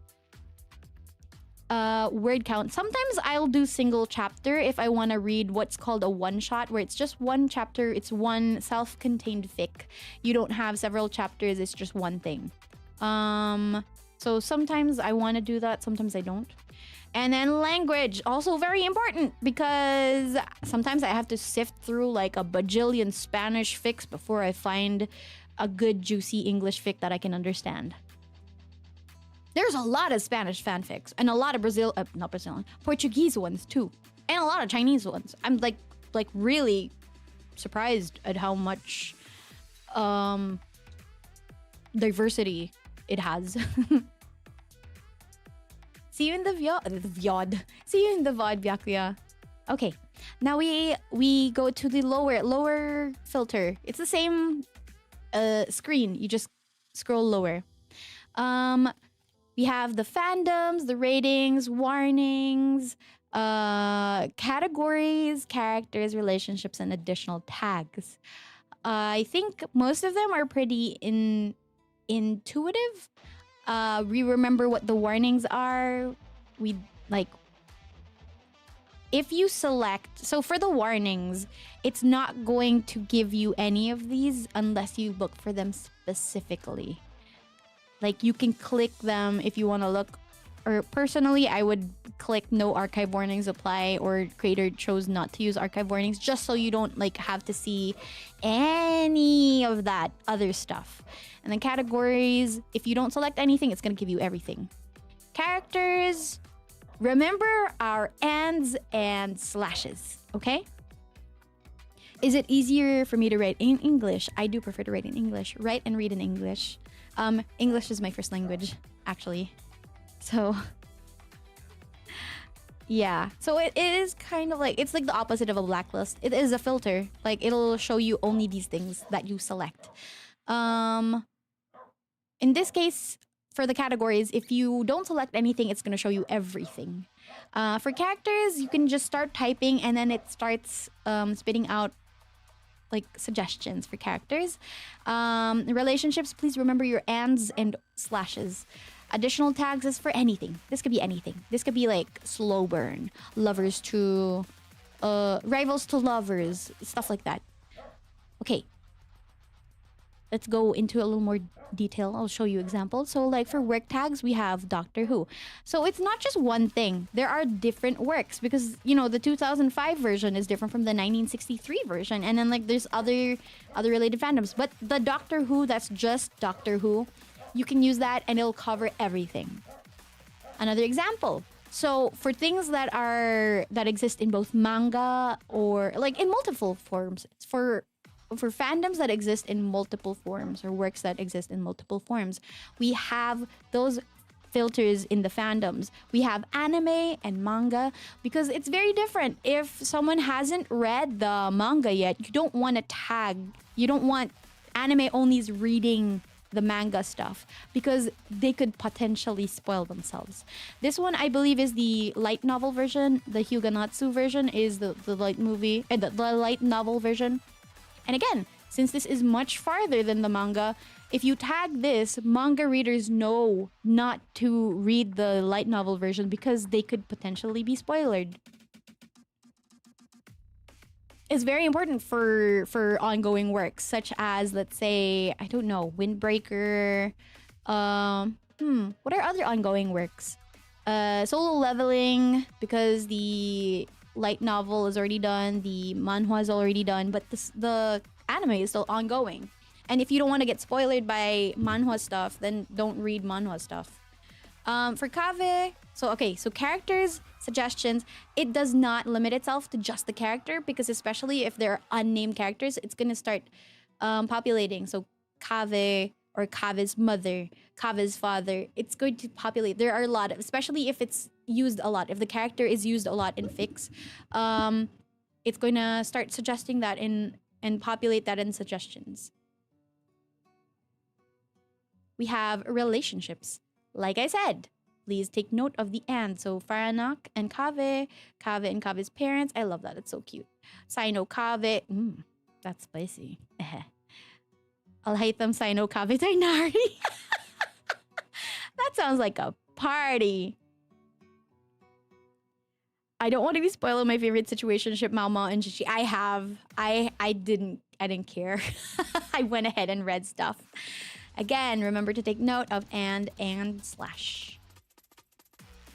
Word count. Sometimes I'll do single chapter if I want to read what's called a one-shot, where it's just one chapter, it's one self-contained fic. You don't have several chapters, it's just one thing. So sometimes I want to do that, sometimes I don't. And then language, also very important, because sometimes I have to sift through like a bajillion Spanish fics before I find a good juicy English fic that I can understand. There's a lot of Spanish fanfics and a lot of not Brazilian, Portuguese ones too, and a lot of Chinese ones. I'm like really surprised at how much diversity it has. See you in the VOD. See you in the VOD, Byakuya. Okay, now we go to the lower filter. It's the same screen. You just scroll lower. We have the fandoms, the ratings, warnings, categories, characters, relationships, and additional tags. I think most of them are pretty intuitive. We remember what the warnings are. We like if you select, so for the warnings, it's not going to give you any of these unless you look for them specifically. Like you can click them if you want to look, or personally, I would click no archive warnings apply, or creator chose not to use archive warnings, just so you don't like have to see any of that other stuff. And then categories, if you don't select anything, it's going to give you everything. Characters, remember our ands and slashes, okay? Is it easier for me to write in English? I do prefer to write in English. Write and read in English. English is my first language, actually. So, yeah. So it is kind of like, it's like the opposite of a blacklist. It is a filter. Like, it'll show you only these things that you select. In this case, for the categories, if you don't select anything, it's going to show you everything. For characters, you can just start typing and then it starts spitting out like suggestions for characters. Relationships, please remember your ands and slashes. Additional tags is for anything. This could be anything. This could be like slow burn, lovers to rivals to lovers, stuff like that. Okay. Let's go into a little more detail. I'll show you examples. So like for work tags, we have Doctor Who. So it's not just one thing. There are different works because, you know, the 2005 version is different from the 1963 version. And then like there's other related fandoms. But the Doctor Who, that's just Doctor Who. You can use that and it'll cover everything. Another example. So for things that exist in both manga or like in multiple forms, for fandoms that exist in multiple forms or works that exist in multiple forms, we have those filters in the fandoms. We have anime and manga because it's very different. If someone hasn't read the manga yet, you don't want to tag, you don't want anime onlys reading the manga stuff because they could potentially spoil themselves. This one, I believe, is the light novel version. The Hyuganatsu version is the light movie, the light novel version. And again, since this is much farther than the manga, if you tag this, manga readers know not to read the light novel version because they could potentially be spoiled. It's very important for ongoing works, such as, let's say, I don't know, Windbreaker. What are other ongoing works? Solo Leveling, because the light novel is already done, the manhwa is already done, but the anime is still ongoing. And if you don't want to get spoiled by manhwa stuff, then don't read manhwa stuff. For Kave, so characters, suggestions, it does not limit itself to just the character, because especially if they're unnamed characters, it's going to start populating. So Kave or Kave's mother, Kave's father, it's going to populate. There are a lot, especially if it's used a lot. If the character is used a lot in fics, it's going to start suggesting that and populate that in suggestions. We have relationships. Like I said, please take note of the and. So Faranak and Kave and Kave's parents. I love that. It's so cute. Sino Kave. That's spicy. Alhaitam Sino Kave Tainari. That sounds like a party. I don't want to be spoiled my favorite situationship, Mao and Chichi. I didn't care. I went ahead and read stuff. Again, remember to take note of and slash.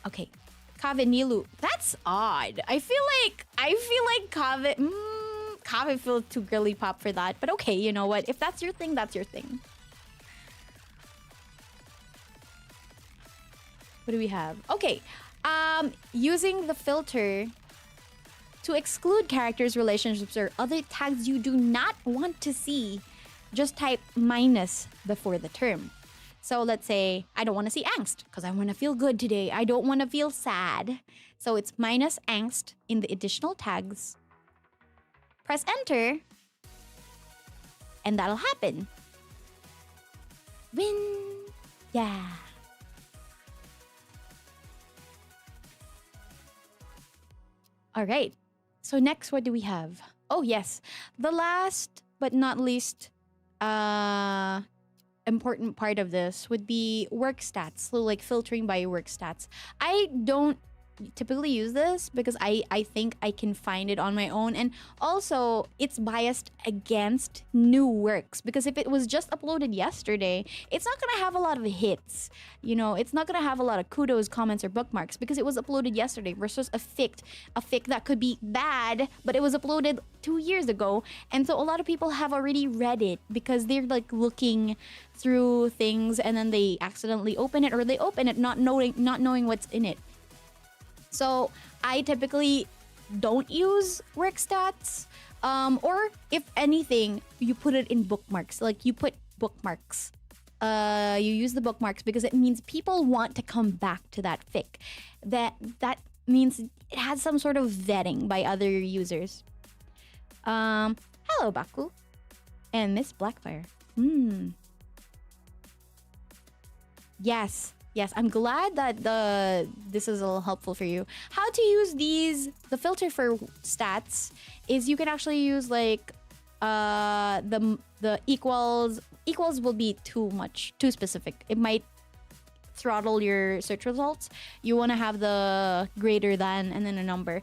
Okay. Kave Nilu. That's odd. I feel like Kave... coffee feels too girly pop for that. But okay, you know what? If that's your thing, that's your thing. What do we have? Okay. Using the filter to exclude characters, relationships, or other tags you do not want to see, just type minus before the term. So let's say I don't want to see angst because I want to feel good today. I don't want to feel sad. So it's minus angst in the additional tags. Press enter. And that'll happen. Win. Yeah. All right. So next, what do we have? Oh, yes. The last but not least important part of this would be work stats. So like filtering by work stats. I don't typically use this because I think I can find it on my own, and also it's biased against new works because if it was just uploaded yesterday, it's not gonna have a lot of hits, you know. It's not gonna have a lot of kudos, comments, or bookmarks because it was uploaded yesterday versus a fic that could be bad but it was uploaded 2 years ago, and so a lot of people have already read it because they're like looking through things and then they accidentally open it, or they open it not knowing what's in it. So I typically don't use work stats, or if anything, you put it in bookmarks. Like you put bookmarks. You use the bookmarks because it means people want to come back to that fic. That means it has some sort of vetting by other users. Hello, Baku, and Miss Blackfire. Yes, I'm glad that this is a little helpful for you. How to use the filter for stats is you can actually use like the equals will be too specific. It might throttle your search results. You want to have the greater than and then a number.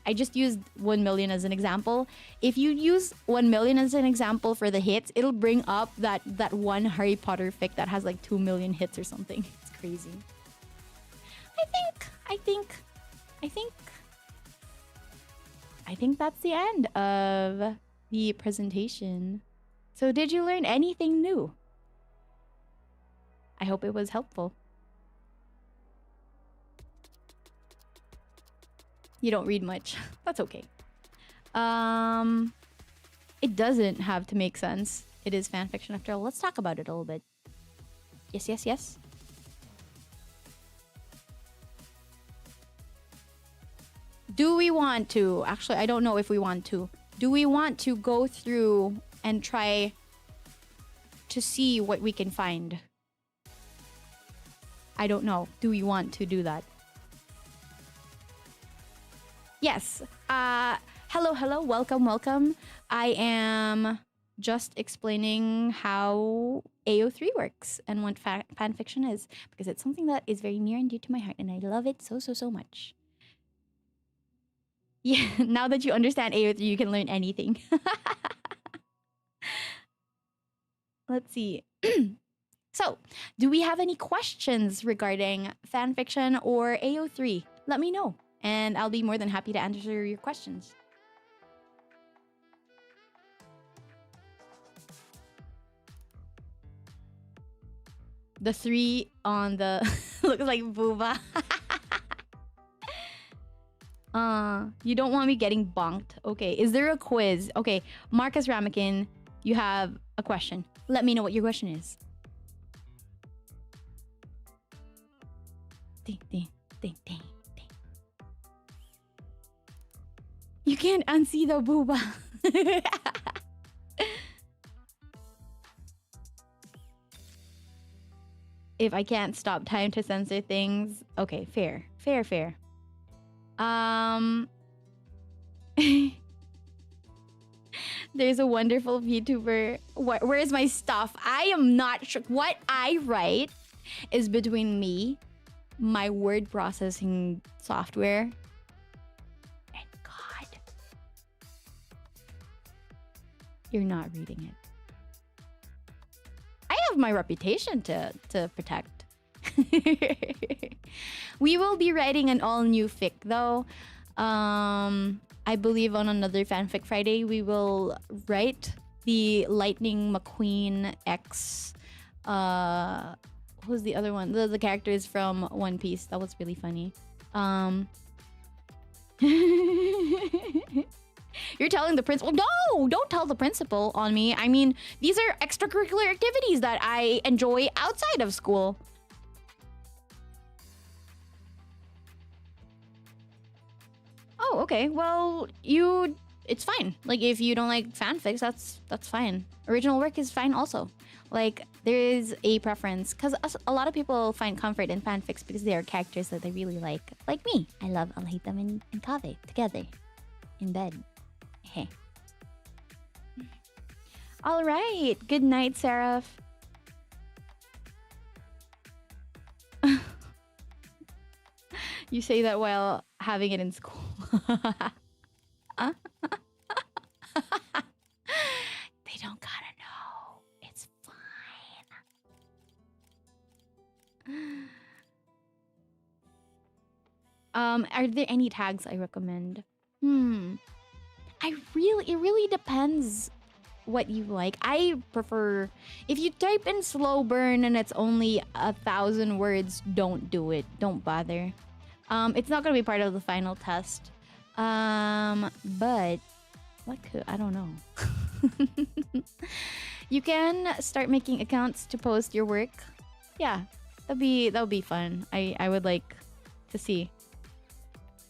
I just used 1 million as an example. If you use 1 million as an example for the hits, it'll bring up that one Harry Potter fic that has like 2 million hits or something. It's crazy. I think that's the end of the presentation. So did you learn anything new? I hope it was helpful. You don't read much. That's okay. It doesn't have to make sense. It is fan fiction after all. Let's talk about it a little bit. Yes. Do we want to? Actually, I don't know if we want to. Do we want to go through and try to see what we can find? I don't know. Do we want to do that? Yes. Hello. Welcome. I am just explaining how AO3 works and what fan fiction is, because it's something that is very near and dear to my heart, and I love it so much. Yeah, now that you understand AO3, you can learn anything. Let's see. So, do we have any questions regarding fan fiction or AO3? Let me know, and I'll be more than happy to answer your questions. The 3 on the looks like booba. You don't want me getting bonked. Okay, is there a quiz? Okay, Marcus Ramekin, you have a question. Let me know what your question is. Ding. You can't unsee the booba. If I can't stop time to censor things. Okay, fair. There's a wonderful VTuber. Where is my stuff? I am not sure. What I write is between me, my word processing software, and God. You're not reading it. I have my reputation to protect. We will be writing an all-new fic, though. I believe on another Fanfic Friday, we will write the Lightning McQueen X. Who's the other one? The characters from One Piece. That was really funny. You're telling the principal? No, don't tell the principal on me. I mean, these are extracurricular activities that I enjoy outside of school. Oh, okay. Well, it's fine. Like, if you don't like fanfics, that's fine. Original work is fine also. Like, there is a preference. Because a lot of people find comfort in fanfics because they are characters that they really like. Like me. I love Alhitam and Kave together. In bed. Hey. All right. Good night, Seraph. You say that while having it in school. They don't gotta know. It's fine. Are there any tags I recommend? It really depends what you like. I prefer, if you type in slow burn and it's only 1,000 words, don't do it. Don't bother. It's not gonna be part of the final test. But what could, I don't know. You can start making accounts to post your work. Yeah, that would be fun. I would like to see.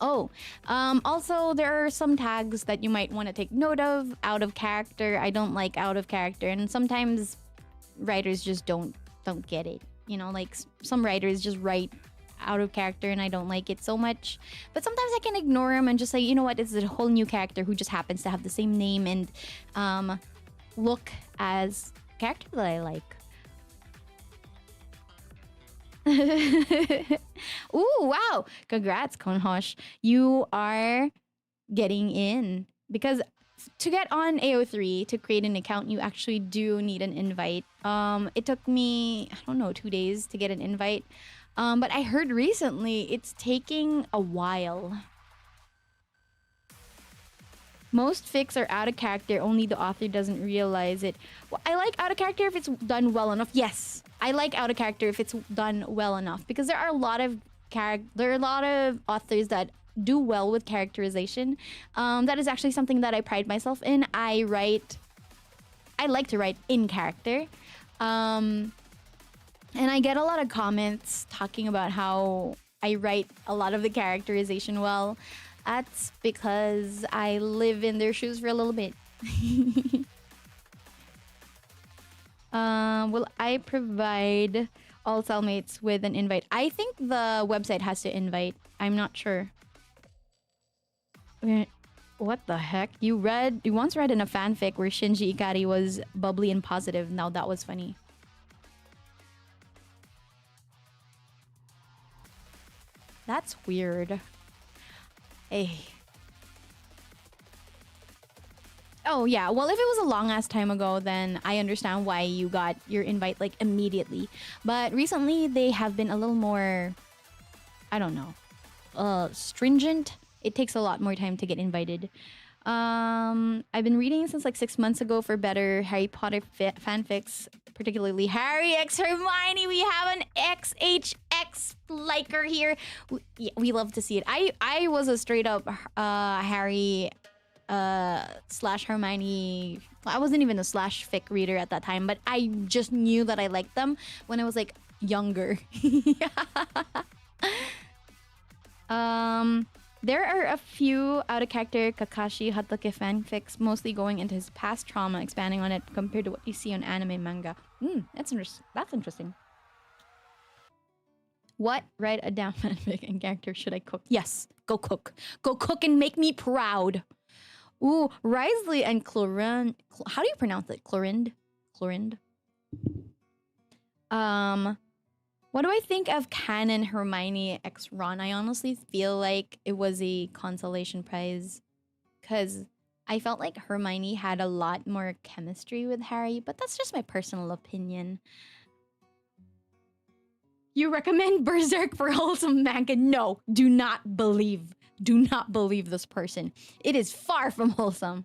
Oh, also there are some tags that you might want to take note of. Out of character. I don't like out of character, and sometimes writers just don't get it. You know, like some writers just write out of character and I don't like it so much. But sometimes I can ignore them and just say, you know what, it's a whole new character who just happens to have the same name and look as a character that I like. Ooh, wow. Congrats, Konhosh. You are getting in. Because to get on AO3, to create an account, you actually do need an invite. It took me, I don't know, 2 days to get an invite. But I heard recently it's taking a while. Most fics are out of character, only the author doesn't realize it. Well, I like out of character if it's done well enough. Yes, I like out of character if it's done well enough, because there are a lot of authors that do well with characterization. That is actually something that I pride myself in. I like to write in character. And I get a lot of comments talking about how I write a lot of the characterization well. That's because I live in their shoes for a little bit. Will I provide all cellmates with an invite? I think the website has to invite. I'm not sure. What the heck? You once read in a fanfic where Shinji Ikari was bubbly and positive. Now that was funny. That's weird. Hey. Oh, yeah. Well, if it was a long-ass time ago, then I understand why you got your invite, like, immediately. But recently, they have been a little more, I don't know, stringent. It takes a lot more time to get invited. I've been reading since, like, 6 months ago for better Harry Potter fanfics, particularly Harry x Hermione. We have an XHX liker here. We love to see it. I was a straight up Harry slash Hermione. I wasn't even a slash fic reader at that time, but I just knew that I liked them when I was like younger. There are a few out of character Kakashi Hatake fanfics, mostly going into his past trauma, expanding on it compared to what you see on anime and manga. That's interesting. What? Write a damn fanfic and character should I cook? Yes, go cook. Go cook and make me proud. Ooh, Risley and Clorind. How do you pronounce it? Clorind? Clorind? What do I think of Canon Hermione x Ron? I honestly feel like it was a consolation prize, because I felt like Hermione had a lot more chemistry with Harry, but that's just my personal opinion. You recommend Berserk for wholesome manga? No, do not believe. do not believe this person. It is far from wholesome.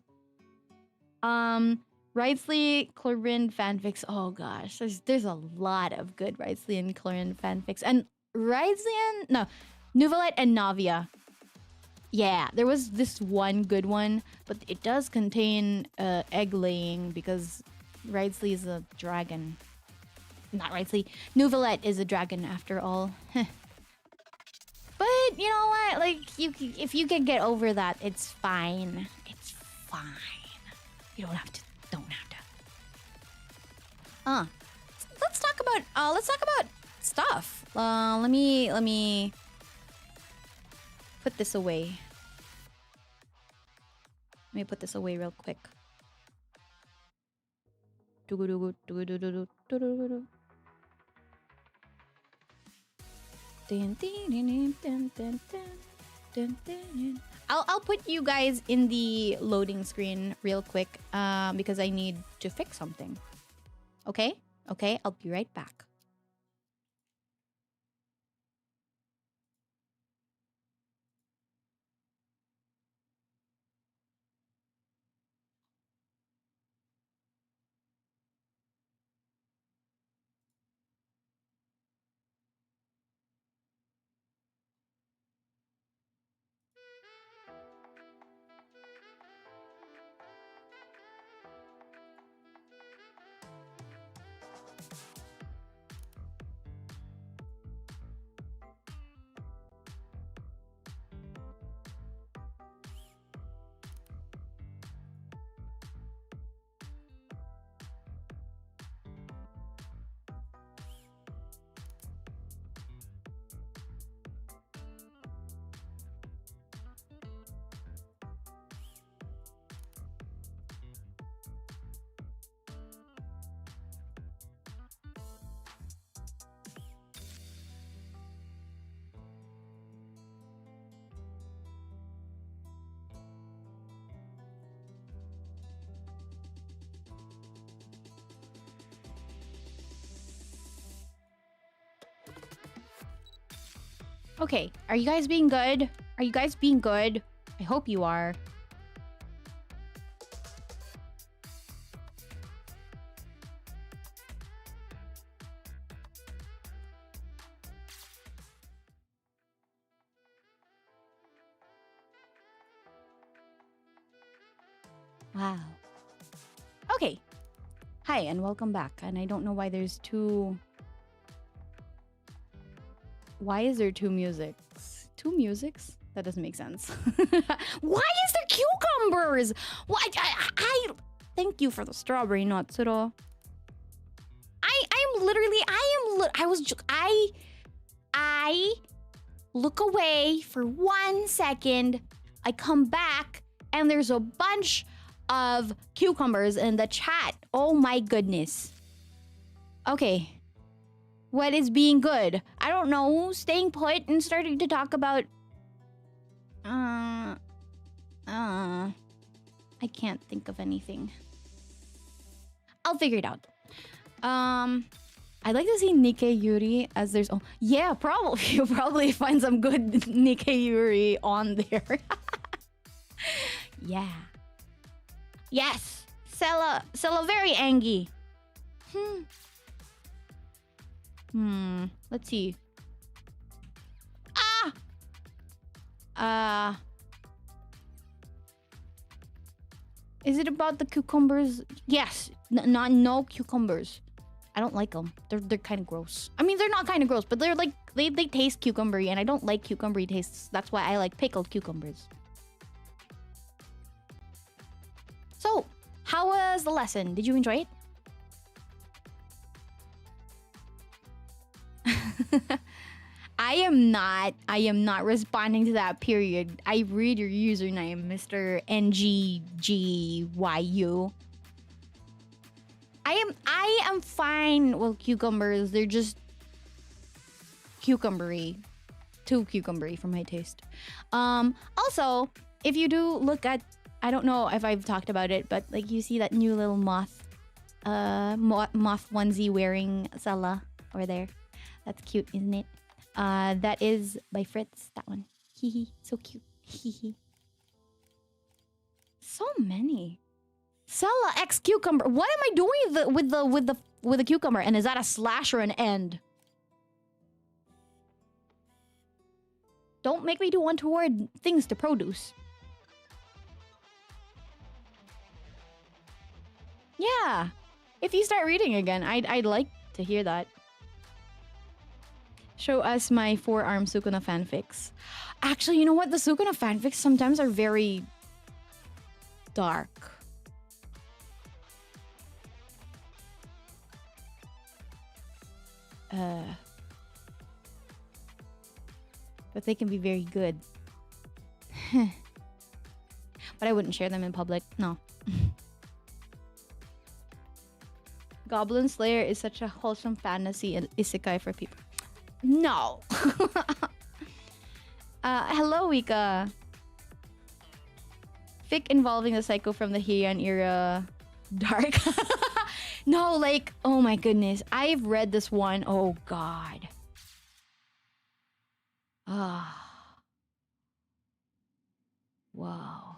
Wrightsley, Chlorine fanfics. Oh gosh, there's a lot of good Wrightsley and Chlorine fanfics. And Wrightsley no, Nouvellette and Navia. Yeah, there was this one good one, but it does contain egg laying because Wrightsley is a dragon. Not Wrightsley. Nouvellette is a dragon after all. But you know what? Like, if you can get over that, it's fine. It's fine. You don't have to. Let's talk about stuff. Let me put this away. Let me put this away real quick. I'll put you guys in the loading screen real quick because I need to fix something. Okay? Okay, I'll be right back. Okay, are you guys being good? Are you guys being good? I hope you are. Wow. Okay. Hi, and welcome back. And I don't know why there's two... Why is there two musics? Two musics? That doesn't make sense. Why is there cucumbers? Why? I thank you for the strawberry nuts at all. I look away for 1 second. I come back and there's a bunch of cucumbers in the chat. Oh my goodness. Okay. What is being good? I don't know. Staying put and starting to talk about... I can't think of anything. I'll figure it out. I'd like to see Nikkei Yuri as there's... Oh, yeah, probably. You'll probably find some good Nikkei Yuri on there. Yeah. Yes! Cela very angry. Let's see. Is it about the cucumbers? Yes. No cucumbers. I don't like them. They're kind of gross. I mean, they're not kind of gross, but they're like they taste cucumbery, and I don't like cucumbery tastes. That's why I like pickled cucumbers. So, how was the lesson? Did you enjoy it? I am not responding to that, period. I read your username, Mr. NGGYU. I am fine with cucumbers. They're just cucumbery. Too cucumbery for my taste. Also, if you do look at, I don't know if I've talked about it, but like you see that new little moth onesie wearing Cela over there. That's cute, isn't it? That is by Fritz, that one. Hee, so cute. So many. Cela X cucumber. What am I doing with the cucumber? And is that a slash or an end? Don't make me do untoward things to produce. Yeah. If you start reading again, I'd like to hear that. Show us my forearm Sukuna fanfics. Actually, you know what? The Sukuna fanfics sometimes are very dark. But they can be very good. But I wouldn't share them in public. No. Goblin Slayer is such a wholesome fantasy and isekai for people. No. Hello, Wika. Fic involving the psycho from the Heian era. Dark. No, like, oh my goodness. I've read this one. Oh, God. Ah. Wow.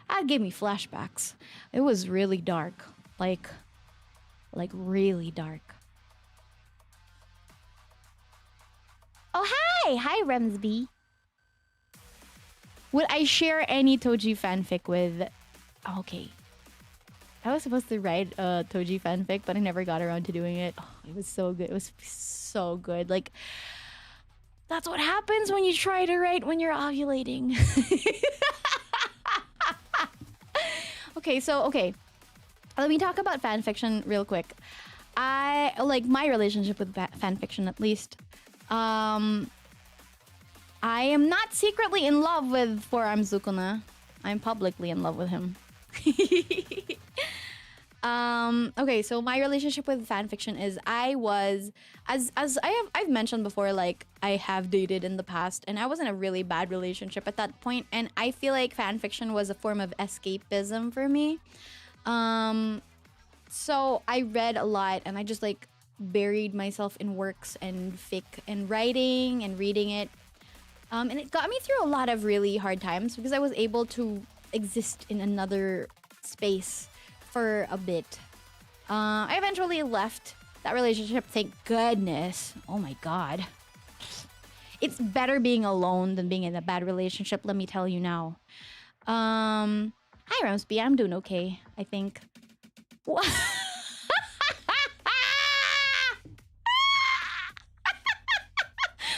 That gave me flashbacks. It was really dark. Like really dark. Oh, hi! Hi, Remsby. Would I share any Toji fanfic with... Okay. I was supposed to write a Toji fanfic, but I never got around to doing it. Oh, it was so good. It was so good. Like, that's what happens when you try to write when you're ovulating. Okay. Let me talk about fanfiction real quick. I like my relationship with fanfiction, at least. I am not secretly in love with Forearm Sukuna. I'm publicly in love with him. Okay, so my relationship with fanfiction is I was, as I've mentioned before, like I have dated in the past, and I was in a really bad relationship at that point, and I feel like fanfiction was a form of escapism for me. So I read a lot, and I just like buried myself in works and fic and writing and reading it. And it got me through a lot of really hard times because I was able to exist in another space for a bit. I eventually left that relationship, thank goodness. Oh my God. It's better being alone than being in a bad relationship, let me tell you now. Hi, Ramsby, I'm doing okay, I think. What?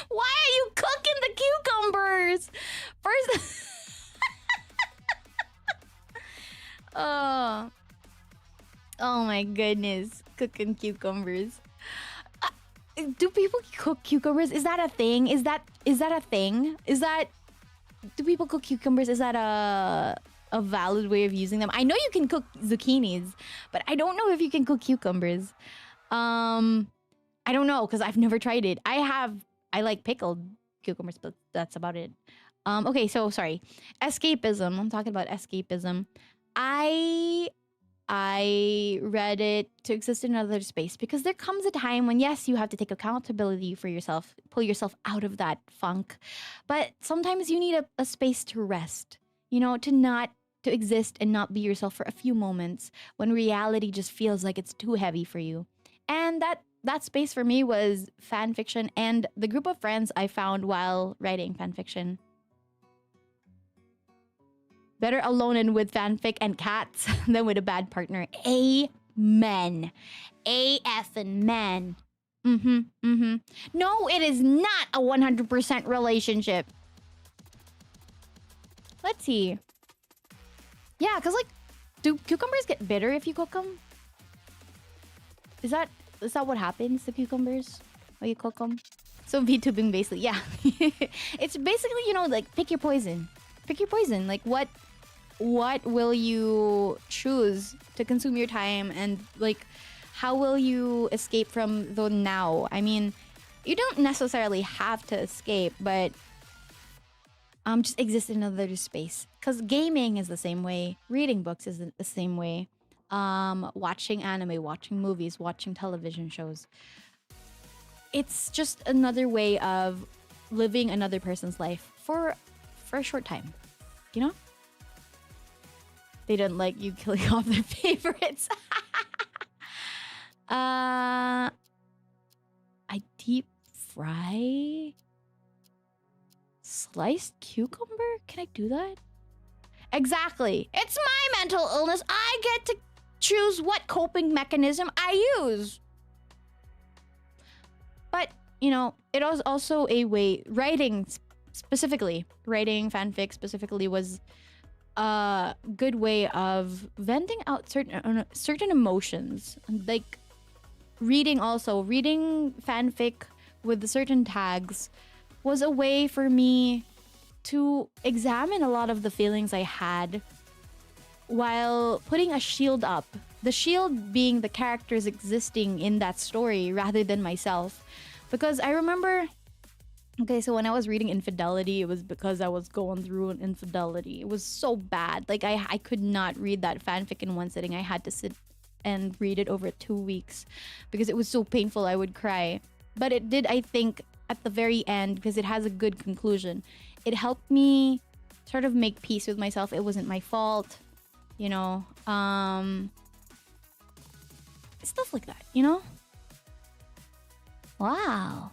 Why are you cooking the cucumbers? First... Oh my goodness. Cooking cucumbers. Do people cook cucumbers? Is that a thing? Is that a thing? Do people cook cucumbers? Is that a valid way of using them? I know you can cook zucchinis, but I don't know if you can cook cucumbers. I don't know, because I've never tried it. I like pickled cucumbers, but that's about it. Okay, so sorry. Escapism. I'm talking about escapism. I read it to exist in another space because there comes a time when, yes, you have to take accountability for yourself, pull yourself out of that funk. But sometimes you need a space to rest, you know, to exist and not be yourself for a few moments when reality just feels like it's too heavy for you. And that space for me was fanfiction and the group of friends I found while writing fanfiction. Better alone and with fanfic and cats than with a bad partner. Amen. A-effing-men. No, it is not a 100% relationship. Let's see. Yeah, because like, do cucumbers get bitter if you cook them? Is that what happens to cucumbers when you cook them? So VTubing basically, yeah. It's basically, you know, like pick your poison. Pick your poison. Like what will you choose to consume your time, and like how will you escape from the now? I mean, you don't necessarily have to escape, but just exist in another space. Because gaming is the same way, reading books is the same way, watching anime, watching movies, watching television shows. It's just another way of living another person's life for for a short time, you know? They didn't like you killing off their favorites. I deep fry sliced cucumber? Can I do that? Exactly. It's my mental illness. I get to choose what coping mechanism I use. But, you know, it was also a way, writing fanfic specifically was a good way of venting out certain emotions. Like reading fanfic with certain tags was a way for me to examine a lot of the feelings I had while putting a shield up. The shield being the characters existing in that story rather than myself. Because I remember, okay, so when I was reading Infidelity, it was because I was going through an infidelity. It was so bad. Like, I could not read that fanfic in one sitting. I had to sit and read it over 2 weeks because it was so painful I would cry. But it did, I think, at the very end, because it has a good conclusion, it helped me sort of make peace with myself. It wasn't my fault, you know? Stuff like that, you know? Wow.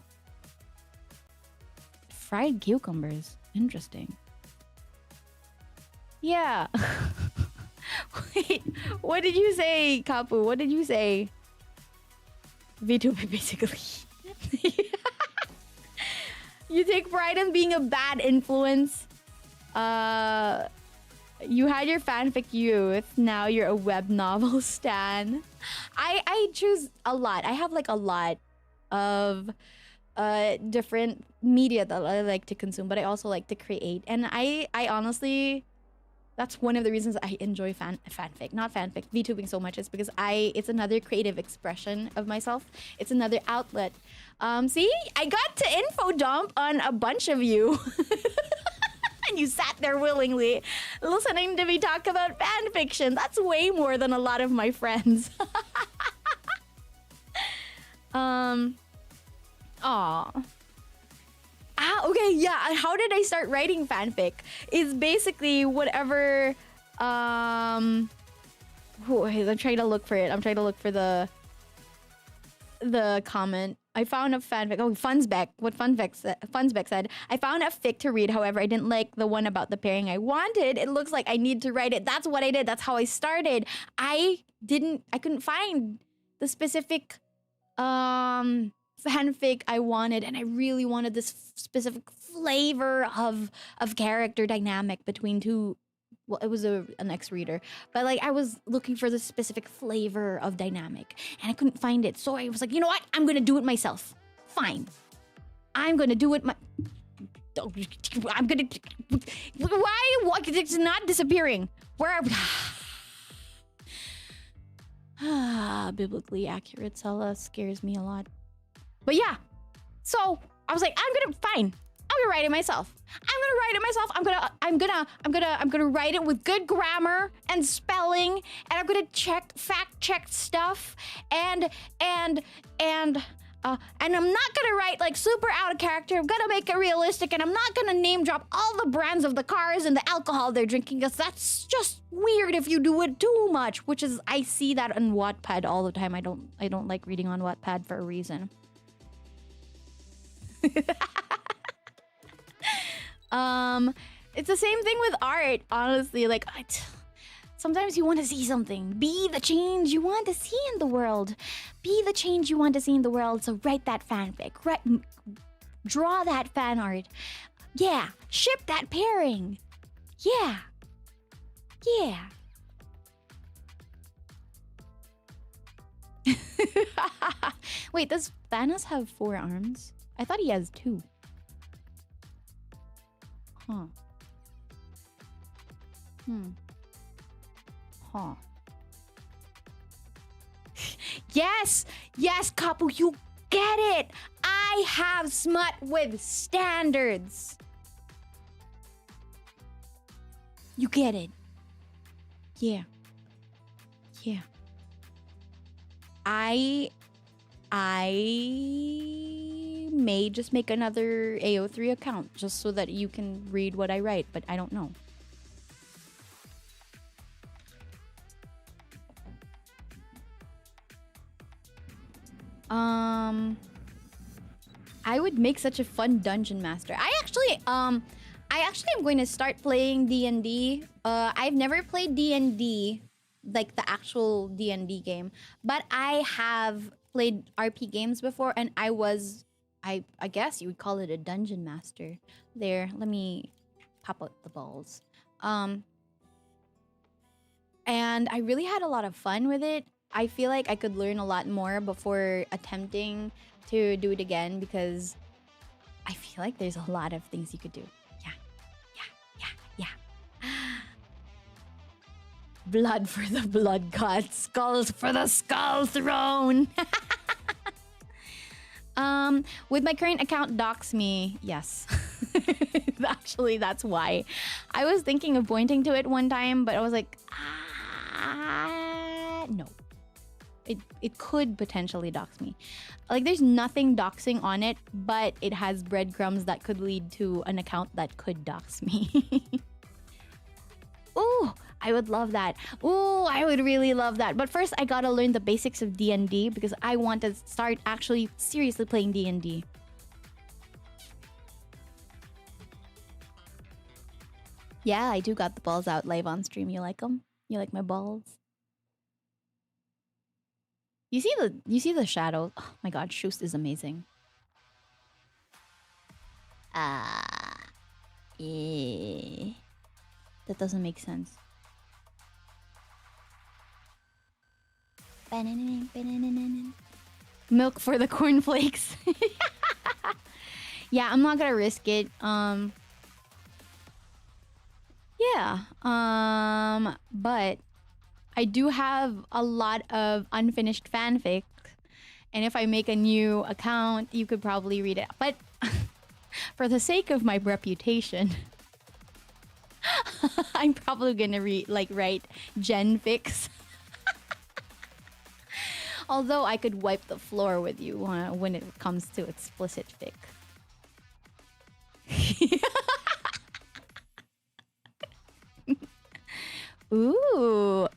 Fried cucumbers. Interesting. Yeah. Wait, what did you say, Kapu? What did you say? VTuber, basically. You take pride in being a bad influence. You had your fanfic youth. Now you're a web novel stan. I choose a lot. I have like a lot of different media that I like to consume, but I also like to create. And I honestly, that's one of the reasons I enjoy fanfic, not fanfic, VTubing so much, is because it's another creative expression of myself. It's another outlet. See, I got to info dump on a bunch of you. And you sat there willingly listening to me talk about fanfiction. That's way more than a lot of my friends. Okay, yeah. How did I start writing fanfic? It's basically whatever. Wait, I'm trying to look for it. I'm trying to look for the comment. I found a fanfic. Oh, Funsbeck. What Funsbeck said. I found a fic to read. However, I didn't like the one about the pairing I wanted. It looks like I need to write it. That's what I did. That's how I started. I couldn't find the specific fanfic I wanted, and I really wanted this specific flavor of character dynamic between two. Well, it was an ex-reader, but like I was looking for this specific flavor of dynamic, and I couldn't find it. So I was like, you know what? I'm gonna do it myself. Fine, I'm gonna do it. I'm gonna. Why? What? It's not disappearing. Where? Biblically accurate Cela scares me a lot. But yeah, so I was like, I'm gonna write it myself. I'm gonna write it with good grammar and spelling, and I'm gonna fact check stuff, and I'm not gonna write like super out of character. I'm gonna make it realistic, and I'm not gonna name drop all the brands of the cars and the alcohol they're drinking, because that's just weird if you do it too much. Which is, I see that on Wattpad all the time. I don't like reading on Wattpad for a reason. It's the same thing with art, honestly. Like, sometimes you want to see something. Be the change you want to see in the world. Be the change you want to see in the world. So write that fanfic. Draw that fan art. Yeah. Ship that pairing. Yeah. Yeah. Wait, does Thanos have 4 arms? I thought he has 2. Huh. Huh. Yes! Yes, Kapu, you get it! I have smut with standards! You get it. Yeah. Yeah. may just make another AO3 account just so that you can read what I write, but I don't know. I would make such a fun dungeon master. I actually am going to start playing D&D. I've never played D&D, like the actual D&D game, but I have played RP games before, and I guess you would call it a dungeon master. There, let me pop out the balls. And I really had a lot of fun with it. I feel like I could learn a lot more before attempting to do it again, because I feel like there's a lot of things you could do. Yeah. Blood for the blood god, skulls for the skull throne. With my current account, dox me. Yes. Actually, that's why. I was thinking of pointing to it one time, but I was like, no. It could potentially dox me. Like, there's nothing doxing on it, but it has breadcrumbs that could lead to an account that could dox me. Ooh, I would love that. Ooh, I would really love that. But first, I gotta learn the basics of D&D because I want to start actually seriously playing D&D. Yeah, I do got the balls out live on stream. You like them? You like my balls? You see the shadow? Oh my god, Shoost is amazing. Yeah. That doesn't make sense. Milk for the cornflakes. Yeah, I'm not gonna risk it. Yeah. But I do have a lot of unfinished fanfic, and if I make a new account, you could probably read it. But for the sake of my reputation, I'm probably gonna write genfics. Although I could wipe the floor with you when it comes to explicit fic. Ooh,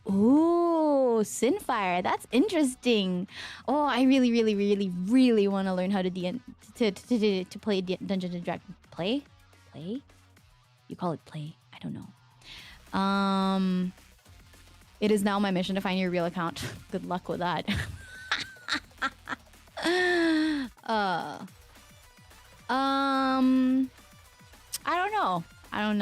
Sinfire. That's interesting. Oh, I really want to learn how to play Dungeons and Dragons. Play? You call it play? I don't know. It is now my mission to find your real account. Good luck with that. I don't know. I don't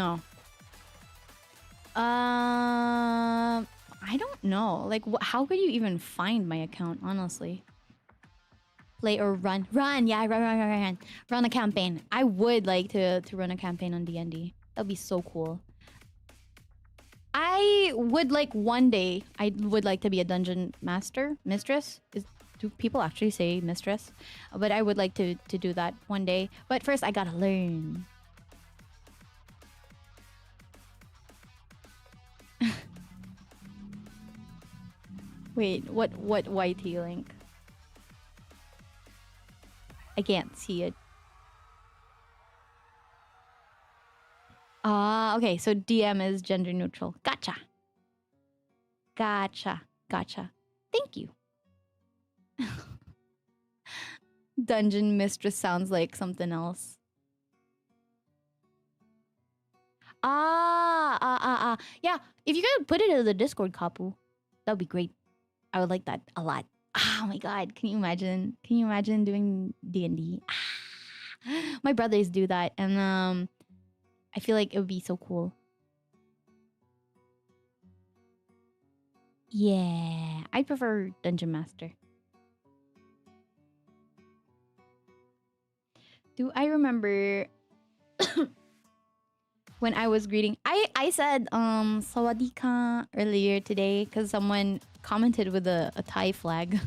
know. Like, how could you even find my account, honestly? Play or run? Run! Yeah, run. Run a campaign. I would like to run a campaign on D&D. That'd be so cool. I would like one day, I would like to be a dungeon master? Mistress? Do people actually say mistress? But I would like to do that one day. But first, I gotta learn. Wait, what YT link? I can't see it. Okay, so DM is gender neutral. Gotcha. Thank you. Dungeon mistress sounds like something else. Yeah, if you could put it in the Discord, Kapu, that'd be great. I would like that a lot. Oh my god, can you imagine? Can you imagine doing D&D? My brothers do that, and I feel like it would be so cool. Yeah, I prefer Dungeon Master. Do I remember when I was greeting? I said Sawadee ka earlier today because someone commented with a Thai flag.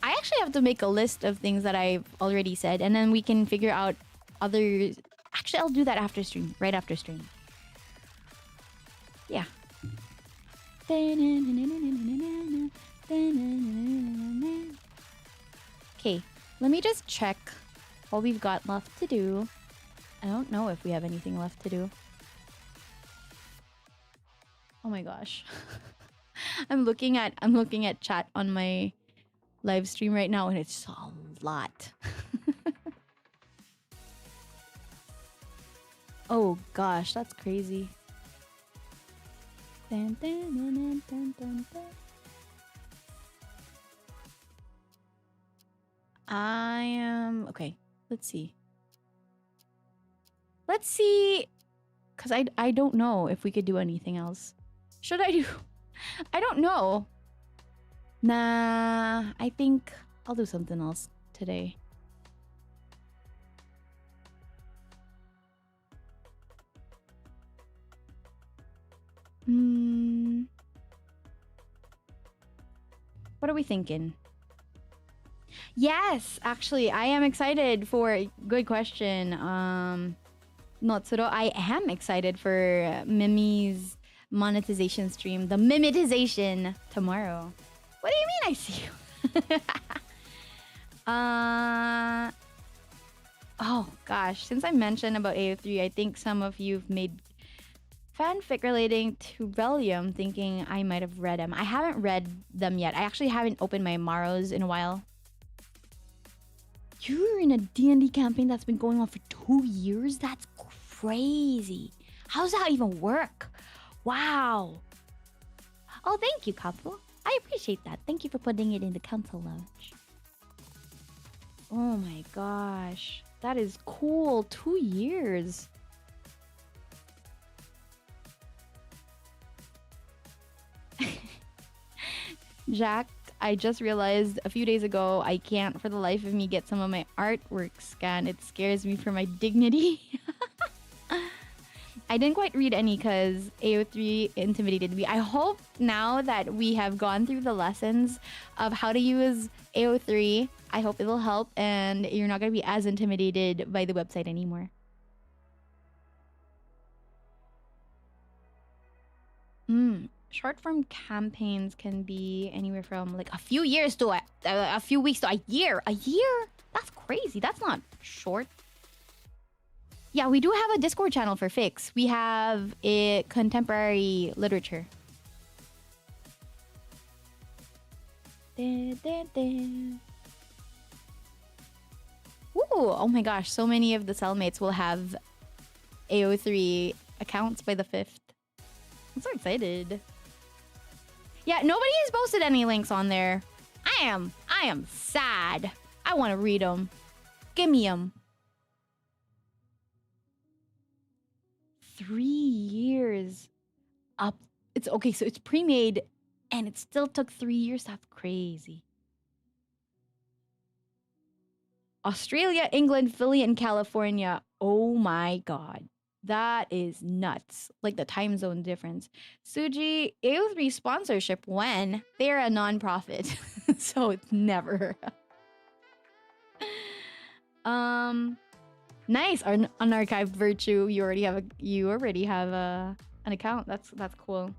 I actually have to make a list of things that I've already said, and then we can figure out other... Actually, I'll do that after stream. Right after stream. Yeah. Okay, let me just check what we've got left to do. I don't know if we have anything left to do. Oh my gosh. I'm looking at chat on my live stream right now and it's a lot. Oh gosh, that's crazy. Dun, dun, dun, dun, dun, dun, dun. I am okay. Let's see. Let's see, cause I don't know if we could do anything else. Should I do? I don't know. Nah, I think I'll do something else today. What are we thinking? Yes, actually, I am excited for... Good question. Notsuro, I am excited for Mimi's monetization stream. The Mimetization tomorrow. What do you mean I see you? Oh, gosh. Since I mentioned about AO3, I think some of you've made fanfic relating to Releum thinking I might have read them. I haven't read them yet. I actually haven't opened my Maros in a while. You're in a D&D campaign that's been going on for 2 years? That's crazy. How does that even work? Wow. Oh, thank you, Kapu. I appreciate that. Thank you for putting it in the council lounge. Oh my gosh. That is cool. 2 years. Jack, I just realized a few days ago I can't for the life of me get some of my artwork scanned. It scares me for my dignity. I didn't quite read any because AO3 intimidated me. I hope now that we have gone through the lessons of how to use AO3, I hope it'll help and you're not going to be as intimidated by the website anymore. Short form campaigns can be anywhere from like a few years to a few weeks to a year. A year? That's crazy. That's not short. Yeah, we do have a Discord channel for Fix. We have a contemporary literature. Ooh, oh my gosh. So many of the cellmates will have AO3 accounts by the 5th. I'm so excited. Yeah, nobody has posted any links on there. I am sad. I want to read them. Give me them. 3 years up. It's okay, so it's pre-made and it still took 3 years. That's crazy. Australia, England, Philly, and California. Oh my god. That is nuts. Like the time zone difference. Suji, AO3 sponsorship when? They're a non-profit. So it's never. Nice. Unarchived Virtue. You already have an account. That's cool.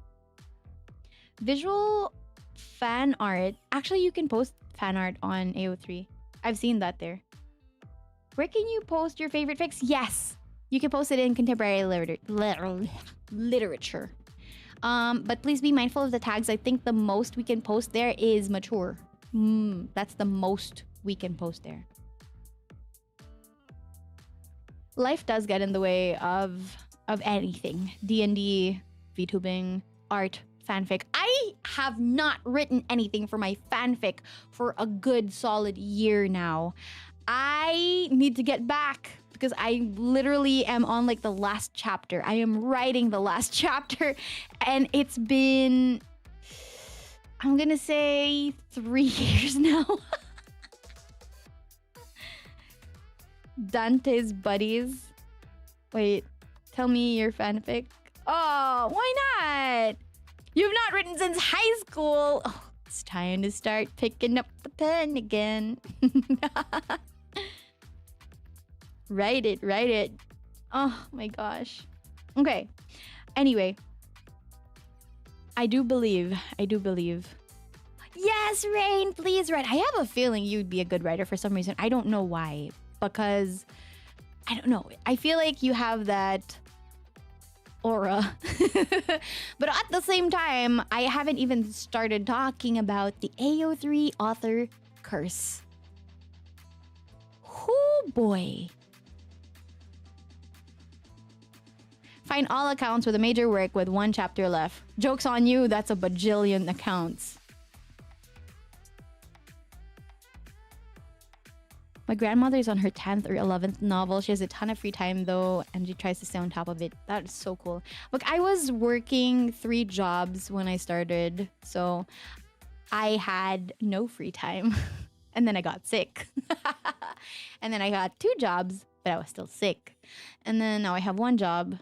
Visual fan art. Actually, you can post fan art on AO3. I've seen that there. Where can you post your favorite fics? Yes. You can post it in contemporary literature. But please be mindful of the tags. I think the most we can post there is mature. That's the most we can post there. Life does get in the way of anything. D&D, VTubing, art, fanfic. I have not written anything for my fanfic for a good solid year now. I need to get back because I literally am on like the last chapter. I am writing the last chapter and it's been, I'm gonna say 3 years now. Dante's Buddies. Wait, tell me your fanfic. Oh, why not? You've not written since high school. Oh, it's time to start picking up the pen again. Write it. Oh my gosh. Okay. Anyway. I do believe. Yes! Yes, Rain, please write. I have a feeling you'd be a good writer for some reason. I don't know why. Because, I don't know. I feel like you have that aura. But at the same time, I haven't even started talking about the AO3 author curse. Oh boy. Find all accounts with a major work with 1 chapter left. Joke's on you, that's a bajillion accounts. My grandmother's on her 10th or 11th novel. She has a ton of free time though, and she tries to stay on top of it. That is so cool. Look, I was working 3 jobs when I started, so I had no free time. And then I got sick. And then I got 2 jobs, but I was still sick. And then now I have 1 job,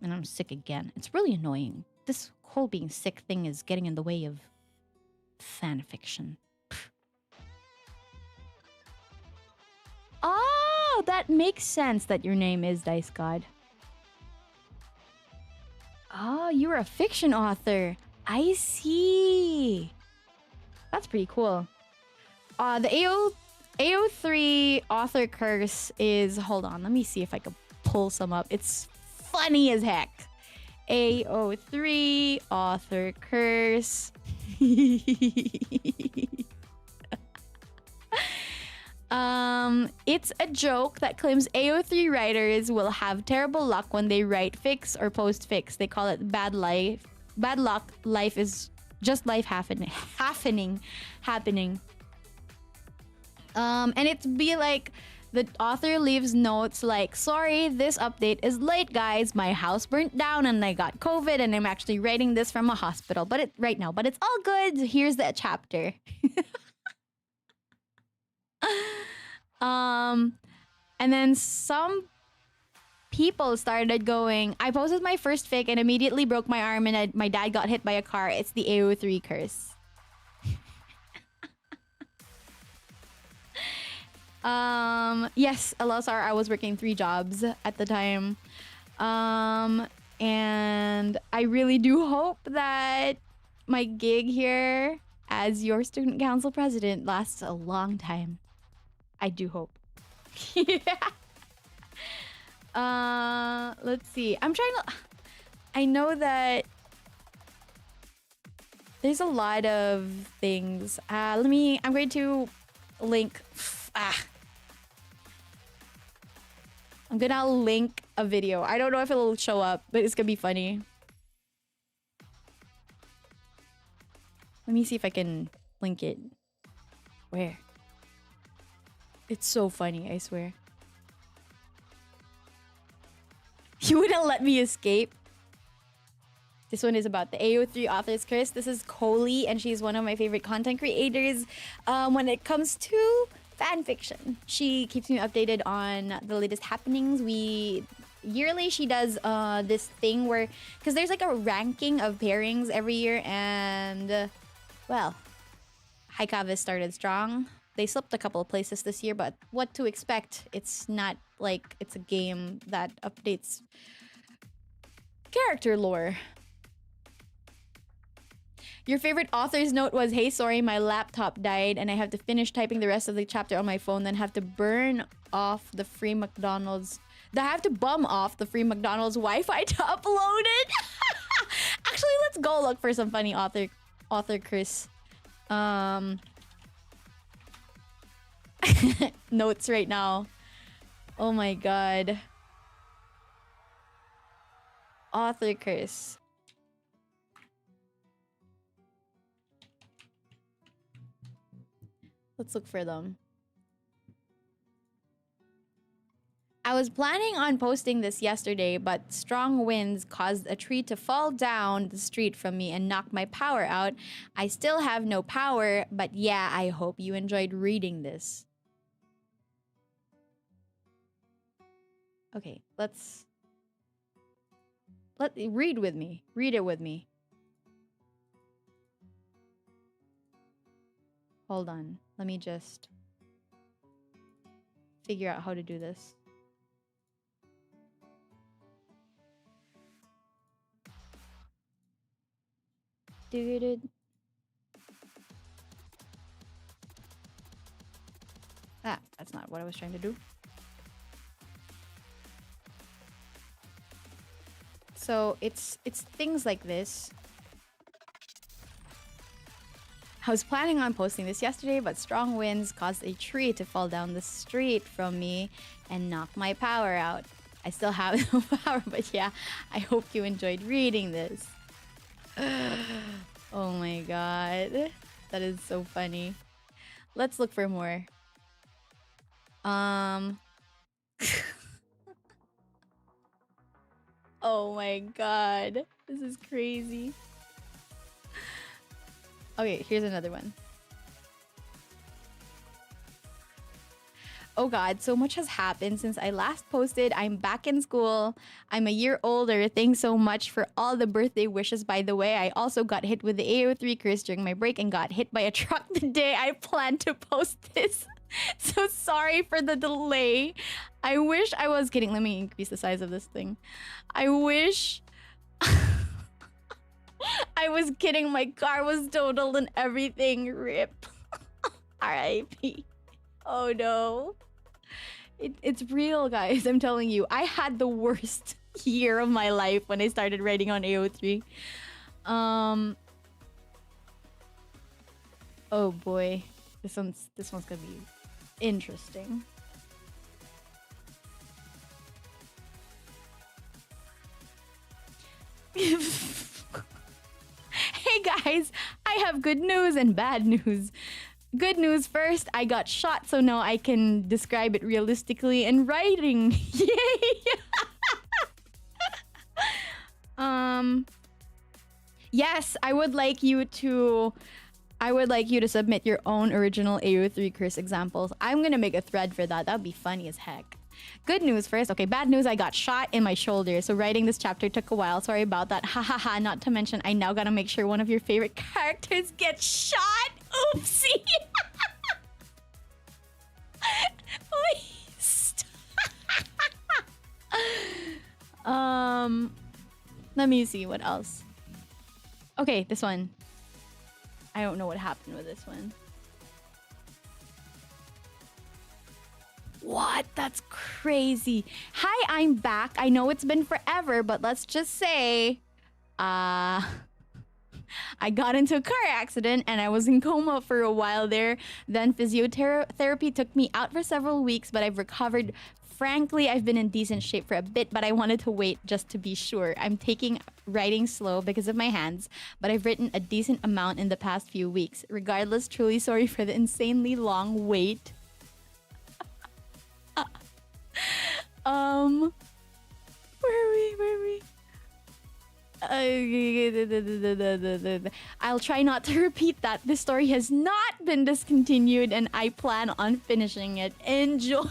and I'm sick again. It's really annoying. This whole being sick thing is getting in the way of fan fiction. Oh, that makes sense that your name is Dice God. Oh, you're a fiction author. I see. That's pretty cool. The AO3 author curse is... Hold on, let me see if I can pull some up. It's funny as heck. AO3 author curse. It's a joke that claims AO3 writers will have terrible luck when they write fics or post fics. They call it bad life. Bad luck. Life is just life happening. And it's be like the author leaves notes like, sorry, this update is late, guys. My house burnt down and I got COVID and I'm actually writing this from a hospital. But right now, it's all good. Here's the chapter. And then some people started going, I posted my first fic and immediately broke my arm and my dad got hit by a car. It's the AO3 curse. Yes, Alosar, I was working 3 jobs at the time. And I really do hope that my gig here as your student council president lasts a long time. I do hope. Yeah. Let's see. I'm trying to... I know that there's a lot of things. I'm going to link... I'm gonna link a video. I don't know if it'll show up, but it's gonna be funny. Let me see if I can link it. Where? It's so funny, I swear. You wouldn't let me escape. This one is about the AO3 author's curse. This is Coley, and she's one of my favorite content creators when it comes to fan fiction. She keeps me updated on the latest happenings. Yearly she does this thing where, because there's like a ranking of pairings every year, and well, Haikavis started strong. They slipped a couple of places this year, but what to expect? It's not like it's a game that updates character lore. Your favorite author's note was, hey, sorry, my laptop died and I have to finish typing the rest of the chapter on my phone, then have to burn off the free McDonald's. I have to bum off the free McDonald's Wi-Fi to upload it. Actually, let's go look for some funny author curse. Notes right now. Oh my god. Author curse. Let's look for them. I was planning on posting this yesterday, but strong winds caused a tree to fall down the street from me and knock my power out. I still have no power, but yeah, I hope you enjoyed reading this. Okay, read with me. Read it with me. Hold on. Let me just figure out how to do this. Ah, that's not what I was trying to do. So it's things like this. I was planning on posting this yesterday, but strong winds caused a tree to fall down the street from me and knock my power out. I still have no power, but yeah, I hope you enjoyed reading this. Oh my god. That is so funny. Let's look for more. Oh my god. This is crazy. Okay, here's another one. Oh god, so much has happened since I last posted. I'm back in school. I'm a year older. Thanks so much for all the birthday wishes, by the way. I also got hit with the AO3 curse during my break and got hit by a truck the day I planned to post this. So sorry for the delay. I wish I was kidding. Let me increase the size of this thing. I wish... I was kidding. My car was totaled and everything. RIP. R.I.P. Oh no. It's real, guys. I'm telling you. I had the worst year of my life when I started writing on AO3. Oh boy. This one's gonna be interesting. Hey guys, I have good news and bad news. Good news first, I got shot, so now I can describe it realistically in writing. Yay! Yes, I would like you to submit your own original AO3 curse examples. I'm gonna make a thread for that. That'd be funny as heck. Good news first. Okay, bad news, I got shot in my shoulder. So writing this chapter took a while. Sorry about that. Ha ha ha. Not to mention, I now gotta make sure one of your favorite characters gets shot. Oopsie. Please. Let me see what else. Okay, this one. I don't know what happened with this one. What? That's crazy. Hi, I'm back. I know it's been forever, but let's just say, I got into a car accident and I was in coma for a while there. Then physiotherapy took me out for several weeks, but I've recovered. Frankly, I've been in decent shape for a bit, but I wanted to wait just to be sure. I'm taking writing slow because of my hands, but I've written a decent amount in the past few weeks. Regardless, truly sorry for the insanely long wait. Where are we? I'll try not to repeat that. This story has not been discontinued and I plan on finishing it. Enjoy.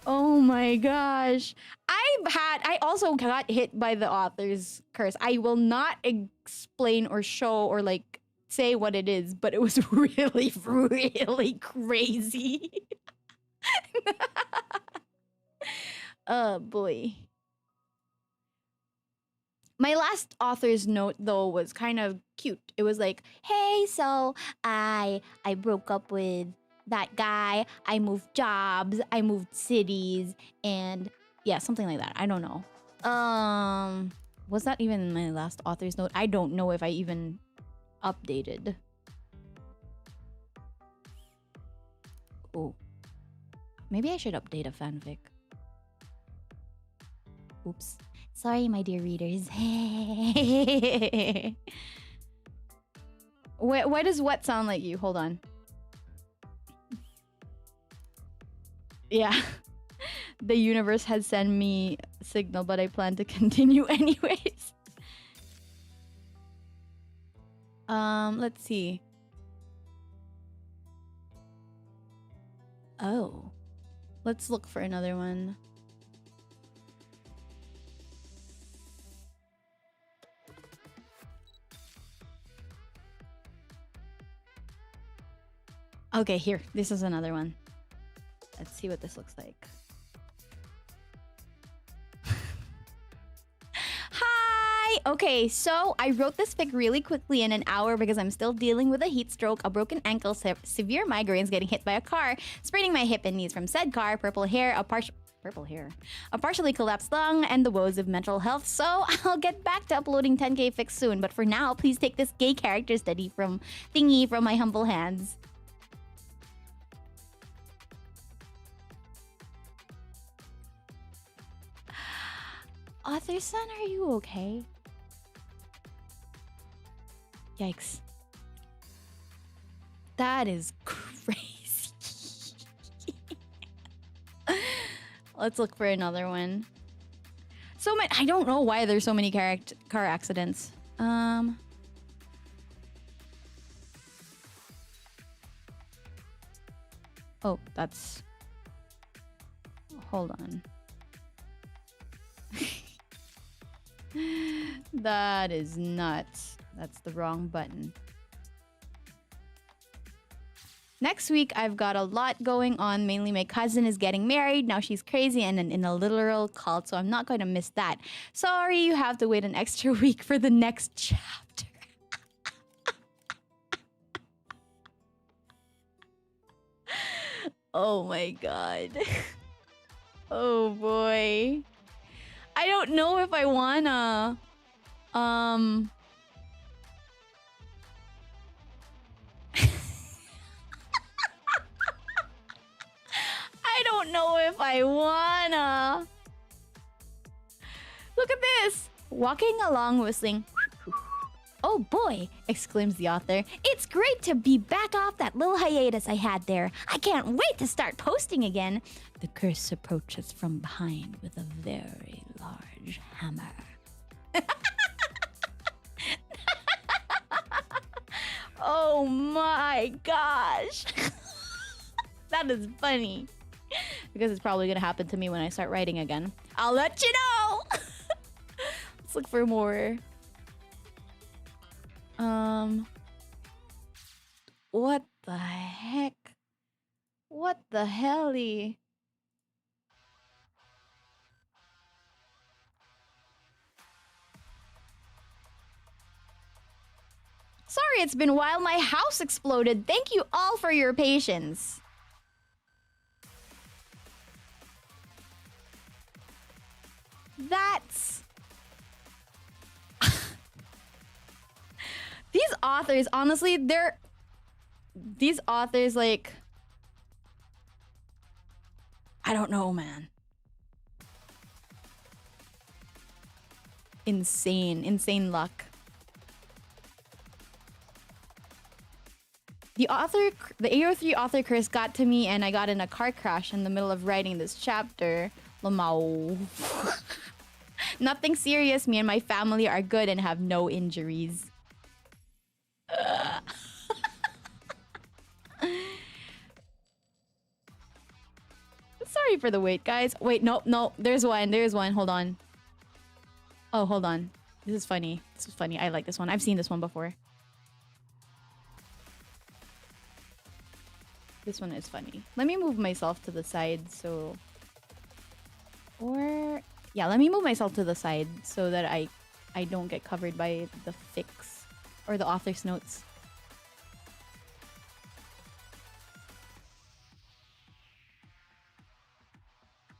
Oh my gosh. I also got hit by the author's curse. I will not explain or show or like say what it is, but it was really, really crazy. Oh boy. My last author's note though was kind of cute. It was like, hey, so I broke up with that guy, I moved jobs, I moved cities, and yeah, something like that. I don't know. Was that even my last author's note? I don't know if I even updated. Oh. Maybe I should update a fanfic. Oops. Sorry, my dear readers. Why does what sound like you? Hold on. Yeah. The universe has sent me a signal, but I plan to continue anyways. Let's see. Oh. Let's look for another one. Okay, here. This is another one. Let's see what this looks like. Hi! Okay, so I wrote this fic really quickly in an hour because I'm still dealing with a heat stroke, a broken ankle, severe migraines, getting hit by a car, spraining my hip and knees from said car, purple hair, a partially collapsed lung, and the woes of mental health. So I'll get back to uploading 10K fics soon, but for now, please take this gay character study from my humble hands. Author-san, are you okay? Yikes. That is crazy. Let's look for another one. I don't know why there's so many car accidents. Oh, that's... Hold on. That is nuts. That's the wrong button. Next week, I've got a lot going on. Mainly my cousin is getting married. Now she's crazy and in a literal cult, so I'm not going to miss that. Sorry, you have to wait an extra week for the next chapter. Oh my god. Oh boy. I don't know if I wanna... I don't know if I wanna. Look at this! Walking along whistling. Oh boy, exclaims the author. It's great to be back off that little hiatus I had there. I can't wait to start posting again. The curse approaches from behind with a very large hammer. Oh my gosh. That is funny. Because it's probably gonna happen to me when I start writing again. I'll let you know! Let's look for more. What the heck? What the helly? Sorry, it's been a while. My house exploded. Thank you all for your patience. That's... These authors, honestly, these authors, like... I don't know, man. Insane luck. The AO3 author curse got to me and I got in a car crash in the middle of writing this chapter. Lamau. Nothing serious. Me and my family are good and have no injuries. Sorry for the wait, guys. Wait, no. There's one. Hold on. Oh, hold on. This is funny. I like this one. I've seen this one before. This one is funny. Let me move myself to the side so... Or... Yeah, let me move myself to the side so that I don't get covered by the fix or the author's notes.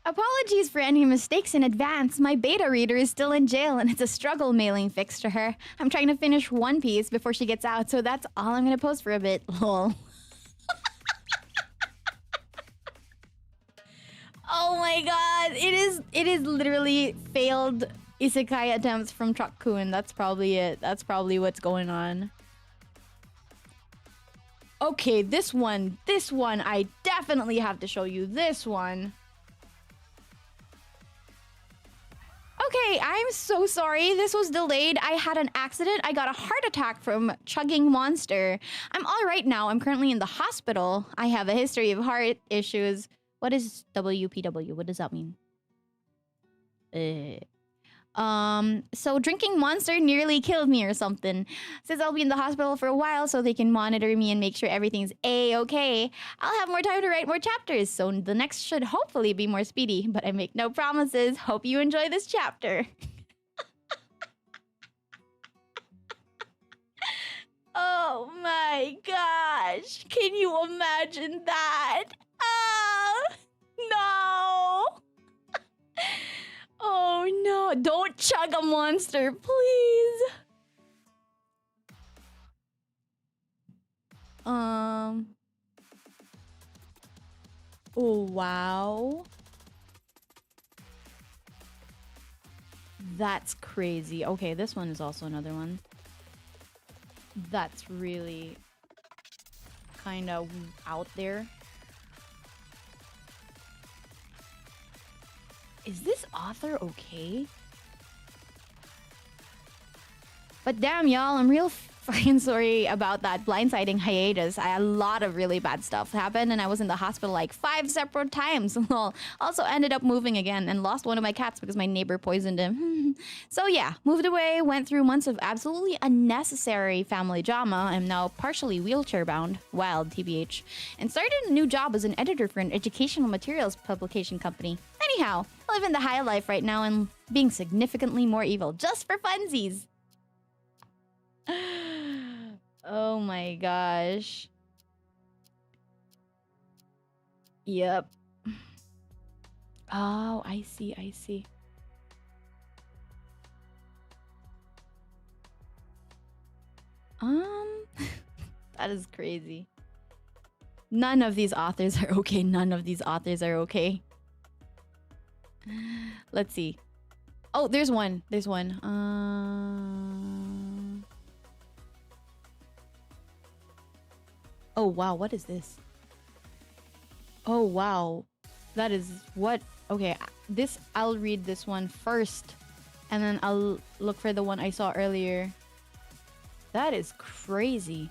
Apologies for any mistakes in advance. My beta reader is still in jail and it's a struggle mailing fix to her. I'm trying to finish One Piece before she gets out, so that's all I'm gonna post for a bit. Lol. Oh my god, it is literally failed isekai attempts from Truck-kun. That's probably it. That's probably what's going on. Okay, this one, I definitely have to show you this one. Okay, I'm so sorry. This was delayed. I had an accident. I got a heart attack from chugging Monster. I'm all right now. I'm currently in the hospital. I have a history of heart issues. What is WPW? What does that mean? So drinking Monster nearly killed me or something. Says I'll be in the hospital for a while so they can monitor me and make sure everything's A-okay. I'll have more time to write more chapters, so the next should hopefully be more speedy, but I make no promises. Hope you enjoy this chapter. Oh my gosh. Can you imagine that? Oh, no. Oh no. Don't chug a monster, please. Oh, wow. That's crazy. Okay, this one is also another one. That's really kind of out there. Is this author okay? But damn, y'all, I'm real fucking sorry about that blindsiding hiatus. A lot of really bad stuff happened, and I was in the hospital like 5 separate times. Well, also ended up moving again and lost one of my cats because my neighbor poisoned him. So yeah, moved away, went through months of absolutely unnecessary family drama. I'm now partially wheelchair bound, wild TBH, and started a new job as an editor for an educational materials publication company. Anyhow, living the high life right now and being significantly more evil just for funsies. Oh my gosh. Yep. Oh, I see, I see. That is crazy. None of these authors are okay. None of these authors are okay. Let's see. Oh, there's one. There's one. Oh, wow. What is this? Oh, wow. That is what? Okay, this, I'll read this one first. And then I'll look for the one I saw earlier. That is crazy.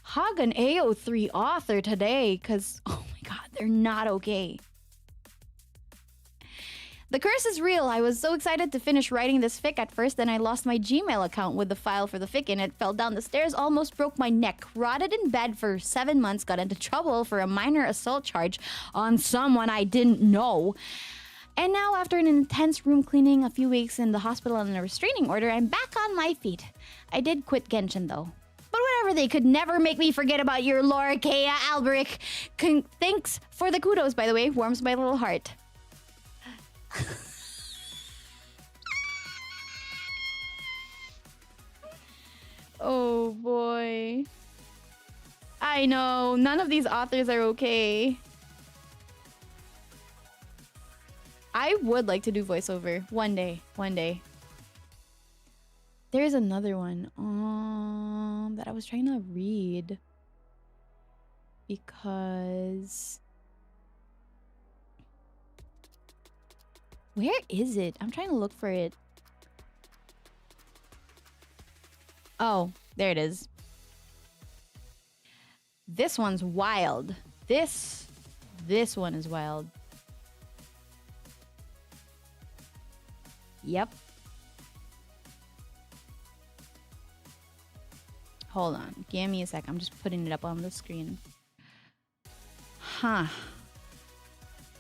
Hug an AO3 author today, because, oh my god, they're not okay. The curse is real. I was so excited to finish writing this fic at first, then I lost my Gmail account with the file for the fic in it, fell down the stairs, almost broke my neck, rotted in bed for 7 months, got into trouble for a minor assault charge on someone I didn't know. And now, after an intense room cleaning, a few weeks in the hospital and a restraining order, I'm back on my feet. I did quit Genshin though. But whatever, they could never make me forget about your lore, Kea Alberic. Thanks for the kudos, by the way. Warms my little heart. Oh boy. I know, none of these authors are okay. I would like to do voiceover one day, one day. There's another one that I was trying to read because where is it? I'm trying to look for it. Oh, there it is. This one's wild. This one is wild. Yep. Hold on. Give me a sec. I'm just putting it up on the screen. Huh.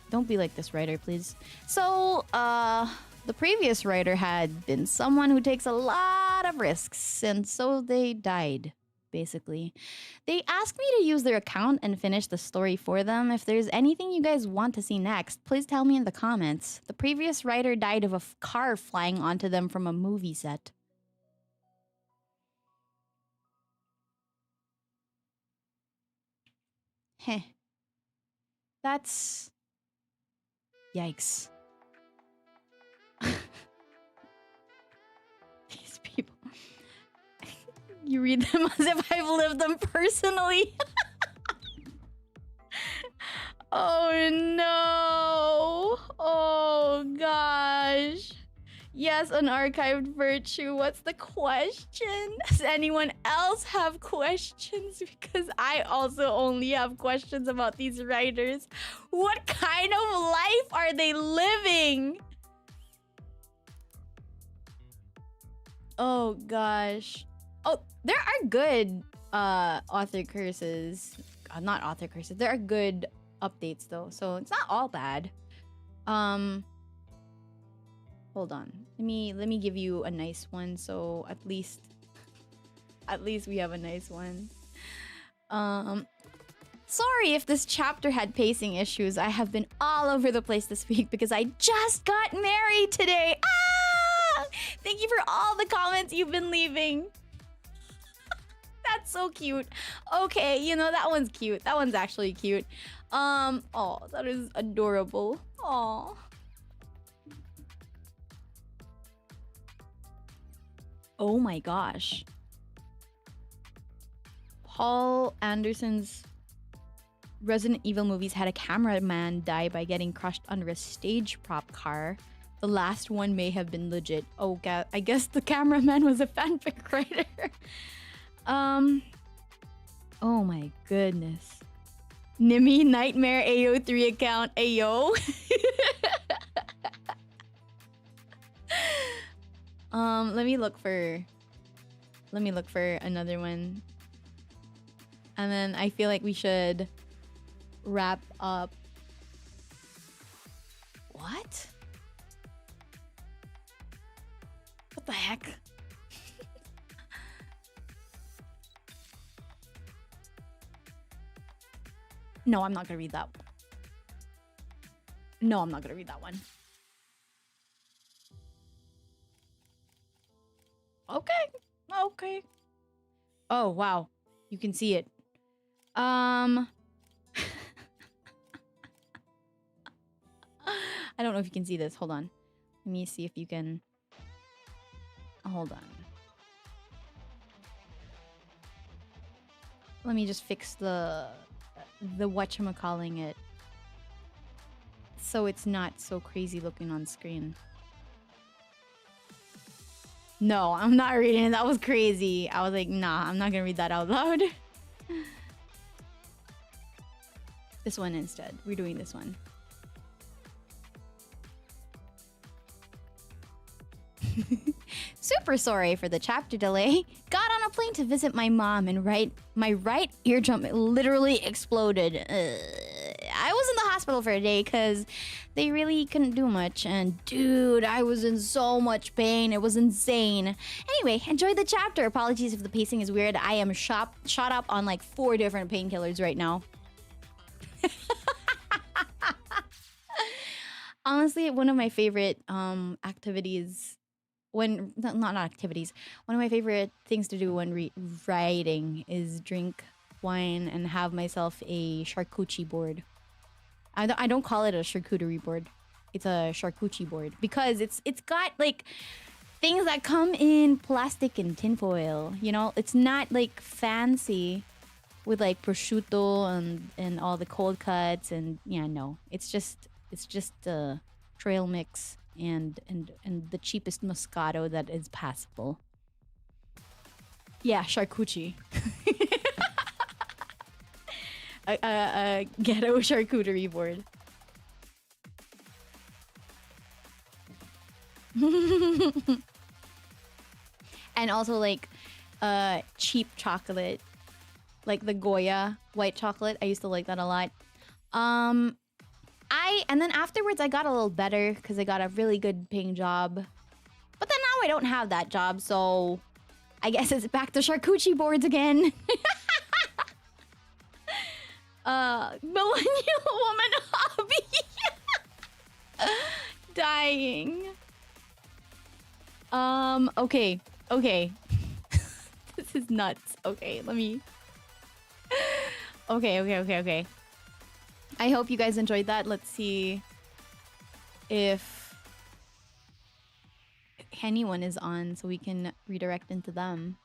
Don't be like this writer, please. So, the previous writer had been someone who takes a lot of risks, and so they died, basically. They asked me to use their account and finish the story for them. If there's anything you guys want to see next, please tell me in the comments. The previous writer died of a car flying onto them from a movie set. Heh. That's... Yikes. These people. You read them as if I've lived them personally. Oh no. Oh gosh. Yes, unarchived virtue. What's the question? Does anyone else have questions? Because I also only have questions about these writers. What kind of life are they living? Oh gosh. Oh, there are good author curses. Not author curses. There are good updates though, so it's not all bad. Hold on. Let me give you a nice one, so at least At least we have a nice one. Sorry if this chapter had pacing issues. I have been all over the place this week because I just got married today. Ah! Thank you for all the comments you've been leaving. That's so cute. Okay, you know, that one's cute. That one's actually cute. Oh, that is adorable. Oh. Oh my gosh. Paul Anderson's Resident Evil movies had a cameraman die by getting crushed under a stage prop car. The last one may have been legit. Oh god, I guess the cameraman was a fanfic writer. Oh my goodness. Nimi Nightmare AO3 account. Ayo. Let me look for another one. And then I feel like we should wrap up. What? What the heck? No, I'm not gonna read that. No, I'm not gonna read that one. Okay. Okay. Oh, wow. You can see it. I don't know if you can see this. Hold on. Let me see if you can. Hold on. Let me just fix the whatchamacalling it so it's not so crazy looking on screen. No, I'm not reading it. That was crazy. I was like, nah, I'm not gonna read that out loud. This one instead. We're doing this one. Super sorry for the chapter delay. Got on a plane to visit my mom and my right eardrum literally exploded. I was in the hospital for a day because they really couldn't do much. And dude, I was in so much pain. It was insane. Anyway, enjoy the chapter. Apologies if the pacing is weird. I am shot up on like 4 different painkillers right now. Honestly, one of my favorite activities one of my favorite things to do when writing is drink wine and have myself a charcuterie board. I don't call it a charcuterie board. It's a charcuterie board because it's got like things that come in plastic and tinfoil. You know, it's not like fancy with like prosciutto and all the cold cuts and yeah, no. It's just trail mix and the cheapest Moscato that is passable. Yeah, charcuterie. a ghetto charcuterie board. And also like cheap chocolate, like the Goya white chocolate. I used to like that a lot. And then afterwards I got a little better because I got a really good paying job. But then now I don't have that job, so I guess it's back to charcuterie boards again. Millennial woman hobby. Dying. Okay. This is nuts. Okay, let me... Okay. I hope you guys enjoyed that. Let's see if anyone is on so we can redirect into them.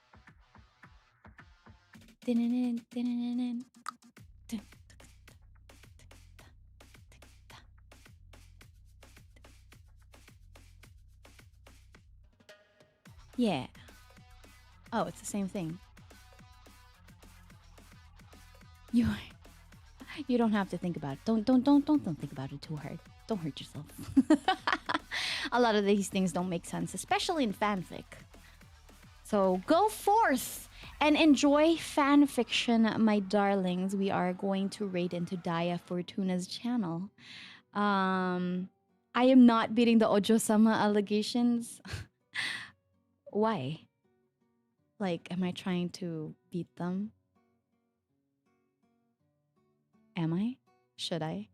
Yeah. Oh, it's the same thing. You don't have to think about it. Don't think about it too hard. Don't hurt yourself. A lot of these things don't make sense, especially in fanfic. So go forth and enjoy fanfiction, my darlings. We are going to raid into Daya Fortuna's channel. I am not beating the Ojo-sama allegations. Why? Like, am I trying to beat them? Am I? Should I?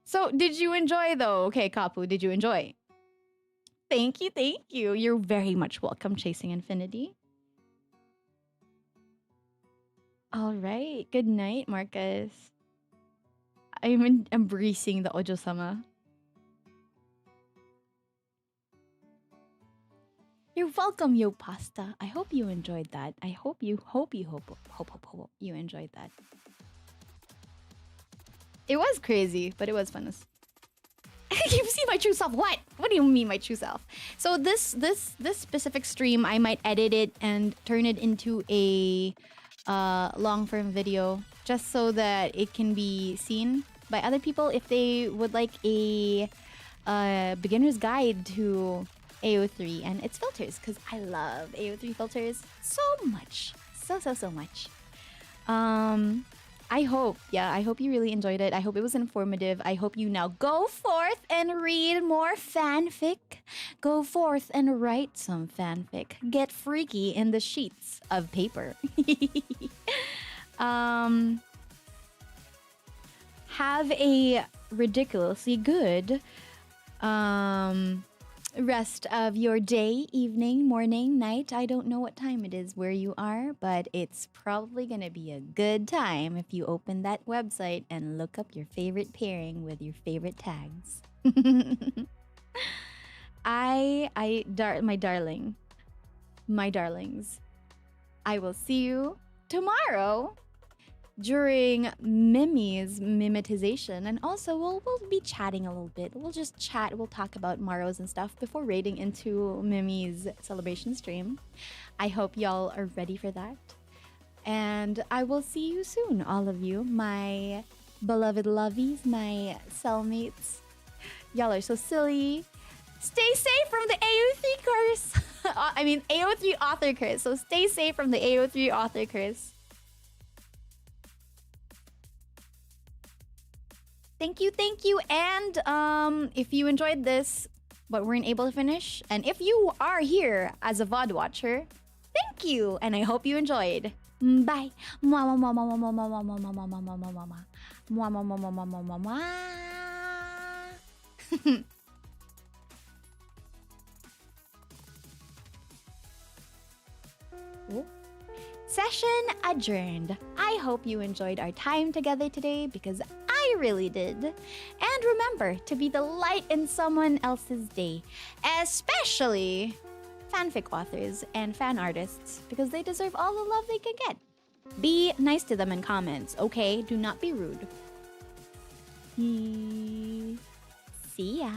So did you enjoy though? Okay, Kapu, did you enjoy? Thank you, thank you. You're very much welcome, Chasing Infinity. All right. Good night, Marcus. I'm embracing the Ojo-sama. You're welcome, Yo Pasta. I hope you enjoyed that. I hope you enjoyed that. It was crazy, but it was fun. You see my true self. What? What do you mean my true self? So this specific stream, I might edit it and turn it into a long form video just so that it can be seen by other people if they would like a beginner's guide to AO3 and its filters, because I love AO3 filters so much. So much. I hope you really enjoyed it. I hope it was informative. I hope you now go forth and read more fanfic. Go forth and write some fanfic. Get freaky in the sheets of paper. Have a ridiculously good rest of your day, evening, morning, night. I don't know what time it is where you are, but it's probably gonna be a good time if you open that website and look up your favorite pairing with your favorite tags. My darlings, I will see you tomorrow during Mimi's mimetization, and also we'll be chatting a little bit. We'll just chat, we'll talk about Maros and stuff before raiding into Mimi's celebration stream. I hope y'all are ready for that. And I will see you soon, all of you, my beloved lovies, my cellmates. Y'all are so silly. Stay safe from the AO3 curse. I mean, AO3 author curse. So stay safe from the AO3 author curse. Thank you. And if you enjoyed this, but weren't able to finish, and if you are here as a VOD watcher, thank you, and I hope you enjoyed. Bye. Session adjourned. I hope you enjoyed our time together today, because I really did. And remember to be the light in someone else's day, especially fanfic authors and fan artists, because they deserve all the love they can get. Be nice to them in comments, okay? Do not be rude. See ya.